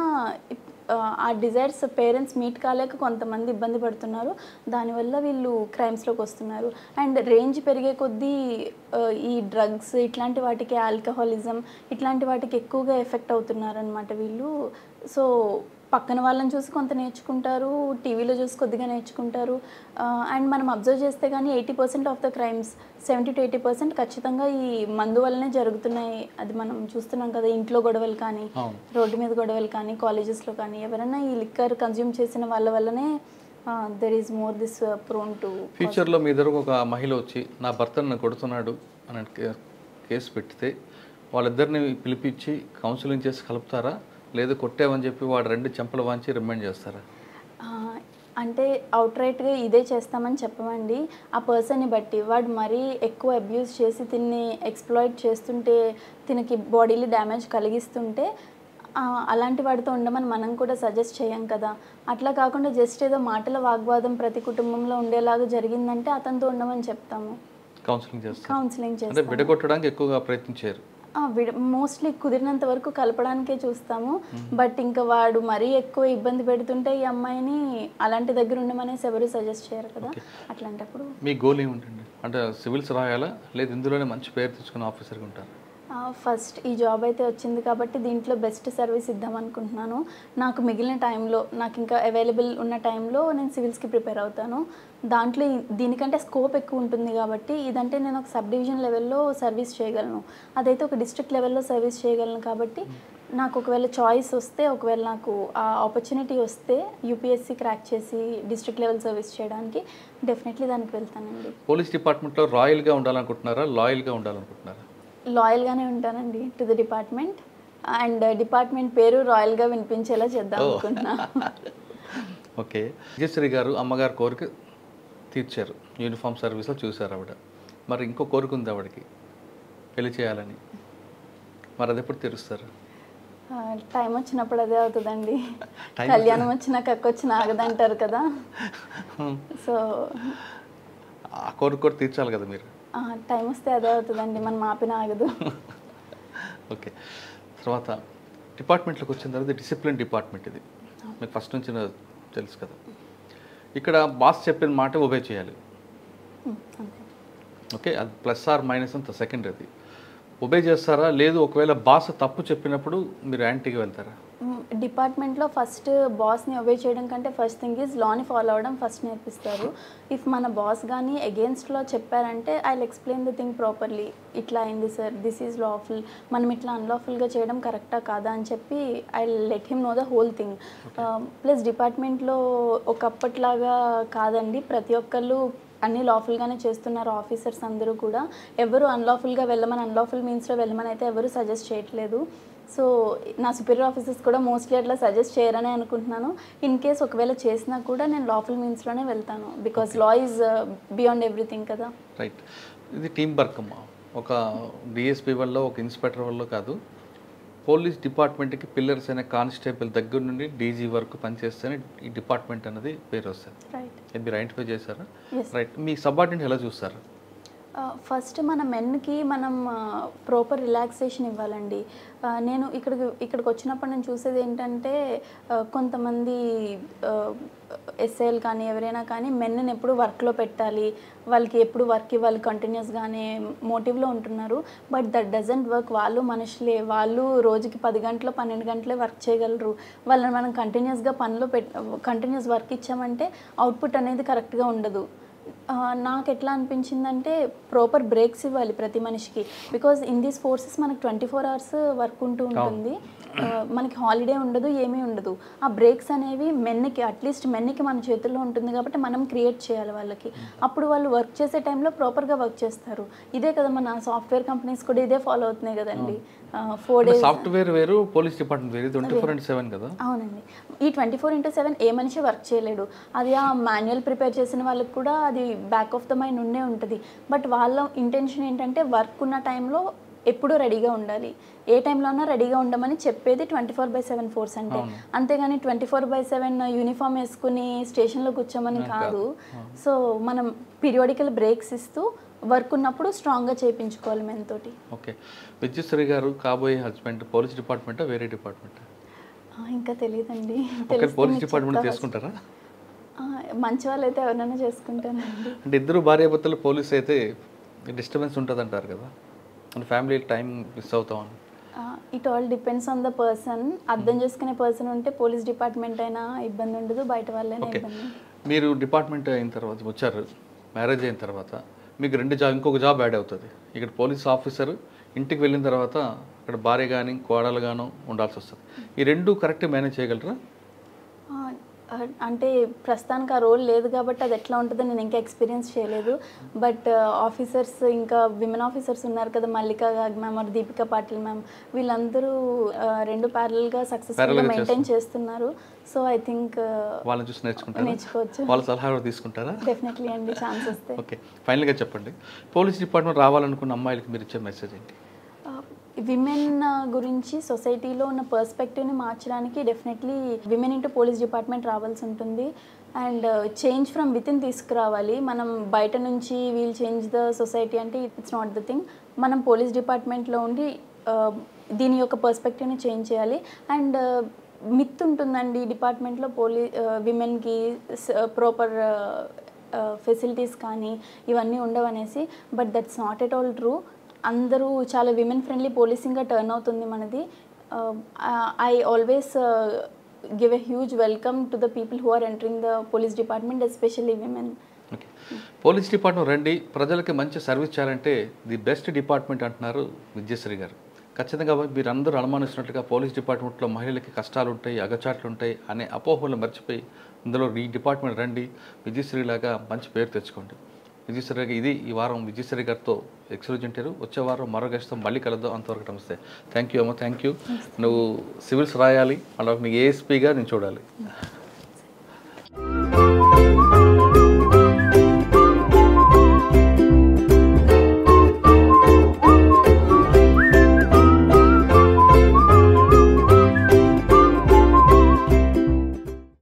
ఆ డిజైర్స్ పేరెంట్స్ మీట్ కాలేక కొంతమంది ఇబ్బంది పడుతున్నారు. దానివల్ల వీళ్ళు క్రైమ్స్లోకి వస్తున్నారు. అండ్ రేంజ్ పెరిగే కొద్దీ ఈ డ్రగ్స్ ఇట్లాంటి వాటికి, ఆల్కహాలిజం ఇట్లాంటి వాటికి ఎక్కువగా ఎఫెక్ట్ అవుతున్నారు అనమాట వీళ్ళు. సో పక్కన వాళ్ళని చూసి కొంత నేర్చుకుంటారు, టీవీలో చూసి కొద్దిగా నేర్చుకుంటారు. అండ్ మనం అబ్జర్వ్ చేస్తే కానీ 80% ఆఫ్ ద క్రైమ్స్ 70 to 80% ఖచ్చితంగా ఈ మందు వల్లనే జరుగుతున్నాయి. అది మనం చూస్తున్నాం కదా, ఇంట్లో గొడవలు కానీ, రోడ్డు మీద గొడవలు కానీ, కాలేజెస్లో కానీ, ఎవరైనా ఈ లిక్కర్ కన్జ్యూమ్ చేసిన వాళ్ళ వల్లనే there is more this prone to. ఫ్యూచర్లో మీ దగ్గర ఒక మహిళ వచ్చి నా భర్తను నన్ను కొడుతున్నాడు అని కేసు పెడితే వాళ్ళిద్దరిని పిలిపించి కౌన్సిలింగ్ చేసి కలుపుతారా, లేదు కొట్టామని చెప్పి వాడు 2 చెంపలు వాంచి రిమైండ్ చేస్తారా? అంటే అవుట్రైట్గా ఇదే చేస్తామని చెప్పమండి. ఆ పర్సన్ని బట్టి, వాడు మరీ ఎక్కువ అబ్యూస్ చేసి తిన్ని ఎక్స్ప్లాయిట్ చేస్తుంటే, తినకి బాడీలో డ్యామేజ్ కలిగిస్తుంటే అలాంటి వాడితో ఉండమని మనం కూడా సజెస్ట్ చేయం కదా. అట్లా కాకుండా జస్ట్ ఏదో మాటల వాగ్వాదం ప్రతి కుటుంబంలో ఉండేలాగా జరిగిందంటే అతనితో ఉండమని చెప్తాము, కౌన్సిలింగ్ చేస్తాము. విడగొట్టడానికి ఎక్కువగా ప్రయత్నించారు. మోస్ట్లీ కుదిరినంత వరకు కలపడానికే చూస్తాము. బట్ ఇంకా వాడు మరీ ఎక్కువ ఇబ్బంది పెడుతుంటే ఈ అమ్మాయిని అలాంటి దగ్గర ఉండమనేసి ఎవరు సజెస్ట్ చేయరు కదా. అట్లాంటప్పుడు మీ గోల్ ఏముంటుంది? అంటే సివిల్స్ రాయాలా, లేదు ఇందులోనే మంచి పేరు తెచ్చుకున్న ఆఫీసర్గా ఉంటారు? ఫస్ట్ ఈ జాబ్ అయితే వచ్చింది కాబట్టి దీంట్లో బెస్ట్ సర్వీస్ ఇద్దాం అనుకుంటున్నాను. నాకు మిగిలిన టైంలో, నాకు ఇంకా అవైలబుల్ ఉన్న టైంలో నేను సివిల్స్కి ప్రిపేర్ అవుతాను. దాంట్లో దీనికంటే స్కోప్ ఎక్కువ ఉంటుంది కాబట్టి ఇదంటే నేను ఒక సబ్ డివిజన్ లెవెల్లో సర్వీస్ చేయగలను, అదైతే ఒక డిస్ట్రిక్ట్ లెవెల్లో సర్వీస్ చేయగలను. కాబట్టి నాకు ఒకవేళ చాయిస్ వస్తే, ఒకవేళ నాకు ఆ ఆపర్చునిటీ వస్తే యూపీఎస్సీ క్రాక్ చేసి డిస్ట్రిక్ట్ లెవెల్ సర్వీస్ చేయడానికి డెఫినెట్లీ దానికి వెళ్తానండి. పోలీస్ డిపార్ట్మెంట్లో రాయల్గా ఉండాలనుకుంటున్నారా, లాయల్గా ఉండాలనుకుంటున్నారా? లాయల్గానే ఉంటానండి to the department. And department పేరు రాయల్గా వినిపించేలా చేద్దాం అనుకుంటున్నా. ఓకే. విజయశ్రీ గారు అమ్మగారు కోరిక తీర్చారు, యూనిఫామ్ సర్వీస్లో చూశారు ఆవిడ. మరి ఇంకో కోరిక ఉంది ఆవిడకి, పెళ్లి చేయాలని. మరి అది ఎప్పుడు తీరుస్తారు? టైం వచ్చినప్పుడు అదే అవుతుందండి. కళ్యాణం వచ్చినా కక్కొచ్చిన ఆగదంటారు కదా. సో ఆ కోరిక కూడా తీర్చాలి కదా మీరు. టైం వస్తే అదే అవుతుందండి, మనం ఆపిన ఆగదు. ఓకే. తర్వాత డిపార్ట్మెంట్లోకి వచ్చిన తర్వాత డిసిప్లిన్ డిపార్ట్మెంట్ ఇది మీకు ఫస్ట్ నుంచి తెలుసు కదా. ఇక్కడ బాస్ చెప్పిన మాట ఒబే చేయాలి. ఓకే, అది ప్లస్ ఆర్ మైనస్ అంత సెకండ్. అది ఒబే చేస్తారా, లేదు ఒకవేళ బాస్ తప్పు చెప్పినప్పుడు మీరు యాంటీగా వెళ్తారా? డిపార్ట్మెంట్లో ఫస్ట్ బాస్ని ఒబే చేయడం కంటే ఫస్ట్ థింగ్ ఈజ్ లాని ఫాలో అవ్వడం ఫస్ట్ నేర్పిస్తారు. ఇఫ్ మన బాస్ కానీ అగేన్స్ట్లో చెప్పారంటే I will explain the thing properly. ఇట్లా అయింది సార్, దిస్ ఈజ్ లాఫుల్, మనం ఇట్లా అన్లాఫుల్గా చేయడం కరెక్టా కాదా అని చెప్పి I let him know the whole thing. Plus డిపార్ట్మెంట్లో ఒకప్పట్లాగా కాదండి, ప్రతి ఒక్కళ్ళు అన్నీ లాఫుల్గానే చేస్తున్నారు. ఆఫీసర్స్ అందరూ కూడా ఎవరు అన్లాఫుల్గా వెళ్ళమని, అన్లాఫుల్ మీన్స్లో వెళ్ళమని అయితే ఎవరు సజెస్ట్ చేయట్లేదు. సో నా సుపీరియర్ ఆఫీసర్స్ కూడా మోస్ట్లీ అట్లా సజెస్ట్ చేయరని అనుకుంటున్నాను. ఇన్ కేస్ ఒకవేళ చేసినా కూడా నేను లాఫుల్ మీన్స్లోనే వెళ్తాను, because law is beyond everything కదా. రైట్. ఇది టీం వర్క్ అమ్మా. ఒక డిఎస్పీ వల్ల, ఒక ఇన్స్పెక్టర్ వల్ల కాదు, పోలీస్ డిపార్ట్మెంట్కి పిల్లర్స్ అయిన కానిస్టేబుల్ దగ్గర నుండి డీజీ వరకు పనిచేస్తేనే ఈ డిపార్ట్మెంట్ అనేది పేరు వస్తుంది. రైట్. మీరు ఐడెంటిఫై చేశారా? రైట్. మీ సబార్డినేట్ ఎలా చూస్తారు? ఫస్ట్ మన మెన్కి మనం ప్రాపర్ రిలాక్సేషన్ ఇవ్వాలండి. నేను ఇక్కడికి వచ్చినప్పుడు నేను చూసేది ఏంటంటే కొంతమంది ఎస్ఐలు కానీ ఎవరైనా కానీ మెన్ని ఎప్పుడు వర్క్లో పెట్టాలి, వాళ్ళకి ఎప్పుడు వర్క్ ఇవ్వాలి కంటిన్యూస్గానే మోటివ్లో ఉంటున్నారు. But that doesn't work. వాళ్ళు మనుషులే, వాళ్ళు రోజుకి 10 గంటలు 12 గంటలే వర్క్ చేయగలరు. వాళ్ళని మనం కంటిన్యూస్గా కంటిన్యూస్ వర్క్ ఇచ్చామంటే అవుట్పుట్ అనేది కరెక్ట్గా ఉండదు. నాకు ఎట్లా అనిపించిందంటే ప్రాపర్ బ్రేక్స్ ఇవ్వాలి ప్రతి మనిషికి. బికాజ్ ఇన్ దీస్ ఫోర్సెస్ మనకు 24 hours వర్క్ ఉంటుంది, మనకి హాలిడే ఉండదు, ఏమీ ఉండదు. ఆ బ్రేక్స్ అనేవి మెన్కి, అట్లీస్ట్ మెన్కి మన చేతుల్లో ఉంటుంది కాబట్టి మనం క్రియేట్ చేయాలి వాళ్ళకి. అప్పుడు వాళ్ళు వర్క్ చేసే టైంలో ప్రాపర్గా వర్క్ చేస్తారు. ఇదే కదా మన సాఫ్ట్వేర్ కంపెనీస్ కూడా ఇదే ఫాలో అవుతున్నాయి కదండి. 4 days సాఫ్ట్వేర్ వేరు, పోలీస్ డిపార్ట్మెంట్ వేరు, 24/7 కదా. అవునండి. ఈ 24/7 ఏ మనిషి వర్క్ చేయలేడు. అది ఆ మాన్యువల్ ప్రిపేర్ చేసిన వాళ్ళకి కూడా అది బ్యాక్ ఆఫ్ ద మైండ్ ఉండే ఉంటుంది. బట్ వాళ్ళ ఇంటెన్షన్ ఏంటంటే వర్క్ ఉన్న టైంలో ఎప్పుడూ రెడీగా ఉండాలి, ఏ టైంలో ఉన్నా రెడీగా ఉండమని చెప్పేది 24/7 ఫోర్స్ అంటే. అంతేగాని 24/7 యూనిఫామ్ వేసుకుని స్టేషన్లో కూర్చోమని కాదు. సో మనం పీరియాడికల్ బ్రేక్స్ ఇస్తూ వర్క్ ఉన్నప్పుడు స్ట్రాంగ్గా చేయించుకోవాలి మెన్తోటి. ఓకే. విజయశ్రీ గారు కాబోయే హస్బెండ్ పోలీస్ డిపార్ట్మెంటా వేరే డిపార్ట్మెంటా? ఇంకా తెలియదండి. పోలీస్ డిపార్ట్మెంట్ చేసుకుంటారా? మంచి వాళ్ళు అయితే ఎవరైనా చేసుకుంటానండి. అంటే ఇద్దరు భార్యాభర్తలు పోలీస్ అయితే డిస్టర్బెన్స్ ఉంటుంది అంటారు కదా, అంటే ఫ్యామిలీ టైం మిస్ అవుతామని. It all depends on the person. అర్థం చేసుకునే పర్సన్ ఉంటే పోలీస్ డిపార్ట్మెంట్ అయినా ఇబ్బంది ఉండదు, బయట వాళ్ళైనా ఇబ్బంది. మీరు డిపార్ట్మెంట్ అయిన తర్వాత వచ్చారు, మ్యారేజ్ అయిన తర్వాత మీకు ఇంకొక జాబ్ యాడ్ అవుతుంది. ఇక్కడ పోలీస్ ఆఫీసర్, ఇంటికి వెళ్ళిన తర్వాత అక్కడ భార్య కానీ కోడలు గాను ఉండాల్సి వస్తుంది. ఈ రెండు కరెక్ట్గా మేనేజ్ చేయగలరా? అంటే ప్రస్తుతానికి ఆ రోల్ లేదు కాబట్టి అది ఎట్లా ఉంటుందో నేను ఇంకా ఎక్స్పీరియన్స్ చేయలేదు. బట్ ఆఫీసర్స్, ఇంకా విమెన్ ఆఫీసర్స్ ఉన్నారు కదా, మల్లికా గాగ్ ma'am or Deepika Patil ma'am, వీళ్ళందరూ రెండు ప్యారల్గా సక్సెస్ఫుల్గా మెయింటైన్ చేస్తున్నారు. సో ఐ థింక్ వాళ్ళని చూసి నేర్చుకోవచ్చు. వాళ్ళ సలహా తీసుకుంటారా? డెఫినెట్లీ అండి, ఛాన్స్ వస్తే. ఓకే, ఫైనల్గా చెప్పండి, పోలీస్ డిపార్ట్మెంట్ రావాలనుకున్న అమ్మాయిలకి మీరు ఇచ్చే మెసేజ్ ఏంటి? విమెన్ గురించి సొసైటీలో ఉన్న పర్స్పెక్టివ్ని మార్చడానికి definitely women into police department రావాల్సి ఉంటుంది. అండ్ చేంజ్ ఫ్రమ్ వితిన్ తీసుకురావాలి. మనం బయట నుంచి వీల్ చేంజ్ ద సొసైటీ అంటే ఇట్స్ నాట్ ద థింగ్. మనం పోలీస్ డిపార్ట్మెంట్లో ఉండి దీని యొక్క పర్స్పెక్టివ్ని చేంజ్ చేయాలి. అండ్ మిత్ ఉంటుందండి డిపార్ట్మెంట్లో విమెన్కి ప్రాపర్ ఫెసిలిటీస్ కానీ ఇవన్నీ ఉండవనేసి. But that's not at all true. అందరూ చాలా విమెన్ ఫ్రెండ్లీ పోలీసింగ్గా టర్న్ అవుతుంది మనది. I always give a huge welcome to the people who are entering the police department, especially women. Okay, police department రండి, ప్రజలకి మంచి సర్వీస్ చేయాలంటే ది బెస్ట్ డిపార్ట్మెంట్ అంటున్నారు విద్యశ్రీ గారు. ఖచ్చితంగా మీరు అందరూ అనుమానిస్తున్నట్లుగా పోలీస్ డిపార్ట్మెంట్లో మహిళలకి కష్టాలు ఉంటాయి, అగచాట్లు ఉంటాయి అనే అపోహలు మర్చిపోయి ఇందులో ఈ డిపార్ట్మెంట్ రండి, విజయశ్రీ లాగా మంచి పేరు తెచ్చుకోండి. విజయశ్రీ గారు ఇది ఈ వారం విజయశ్రీ గారితో ఎక్స్క్లూజివ్ ఇంటర్వ్యూ. వచ్చే వారం మరో గెస్ట్తో మళ్ళీ కలుద్దాం. అంతవరకు నమస్తే. థ్యాంక్ యూ అమ్మ, థ్యాంక్ యూ. నువ్వు సివిల్స్ రాయాలి, అలా నీ ఏఎస్పీగా నేను చూడాలి.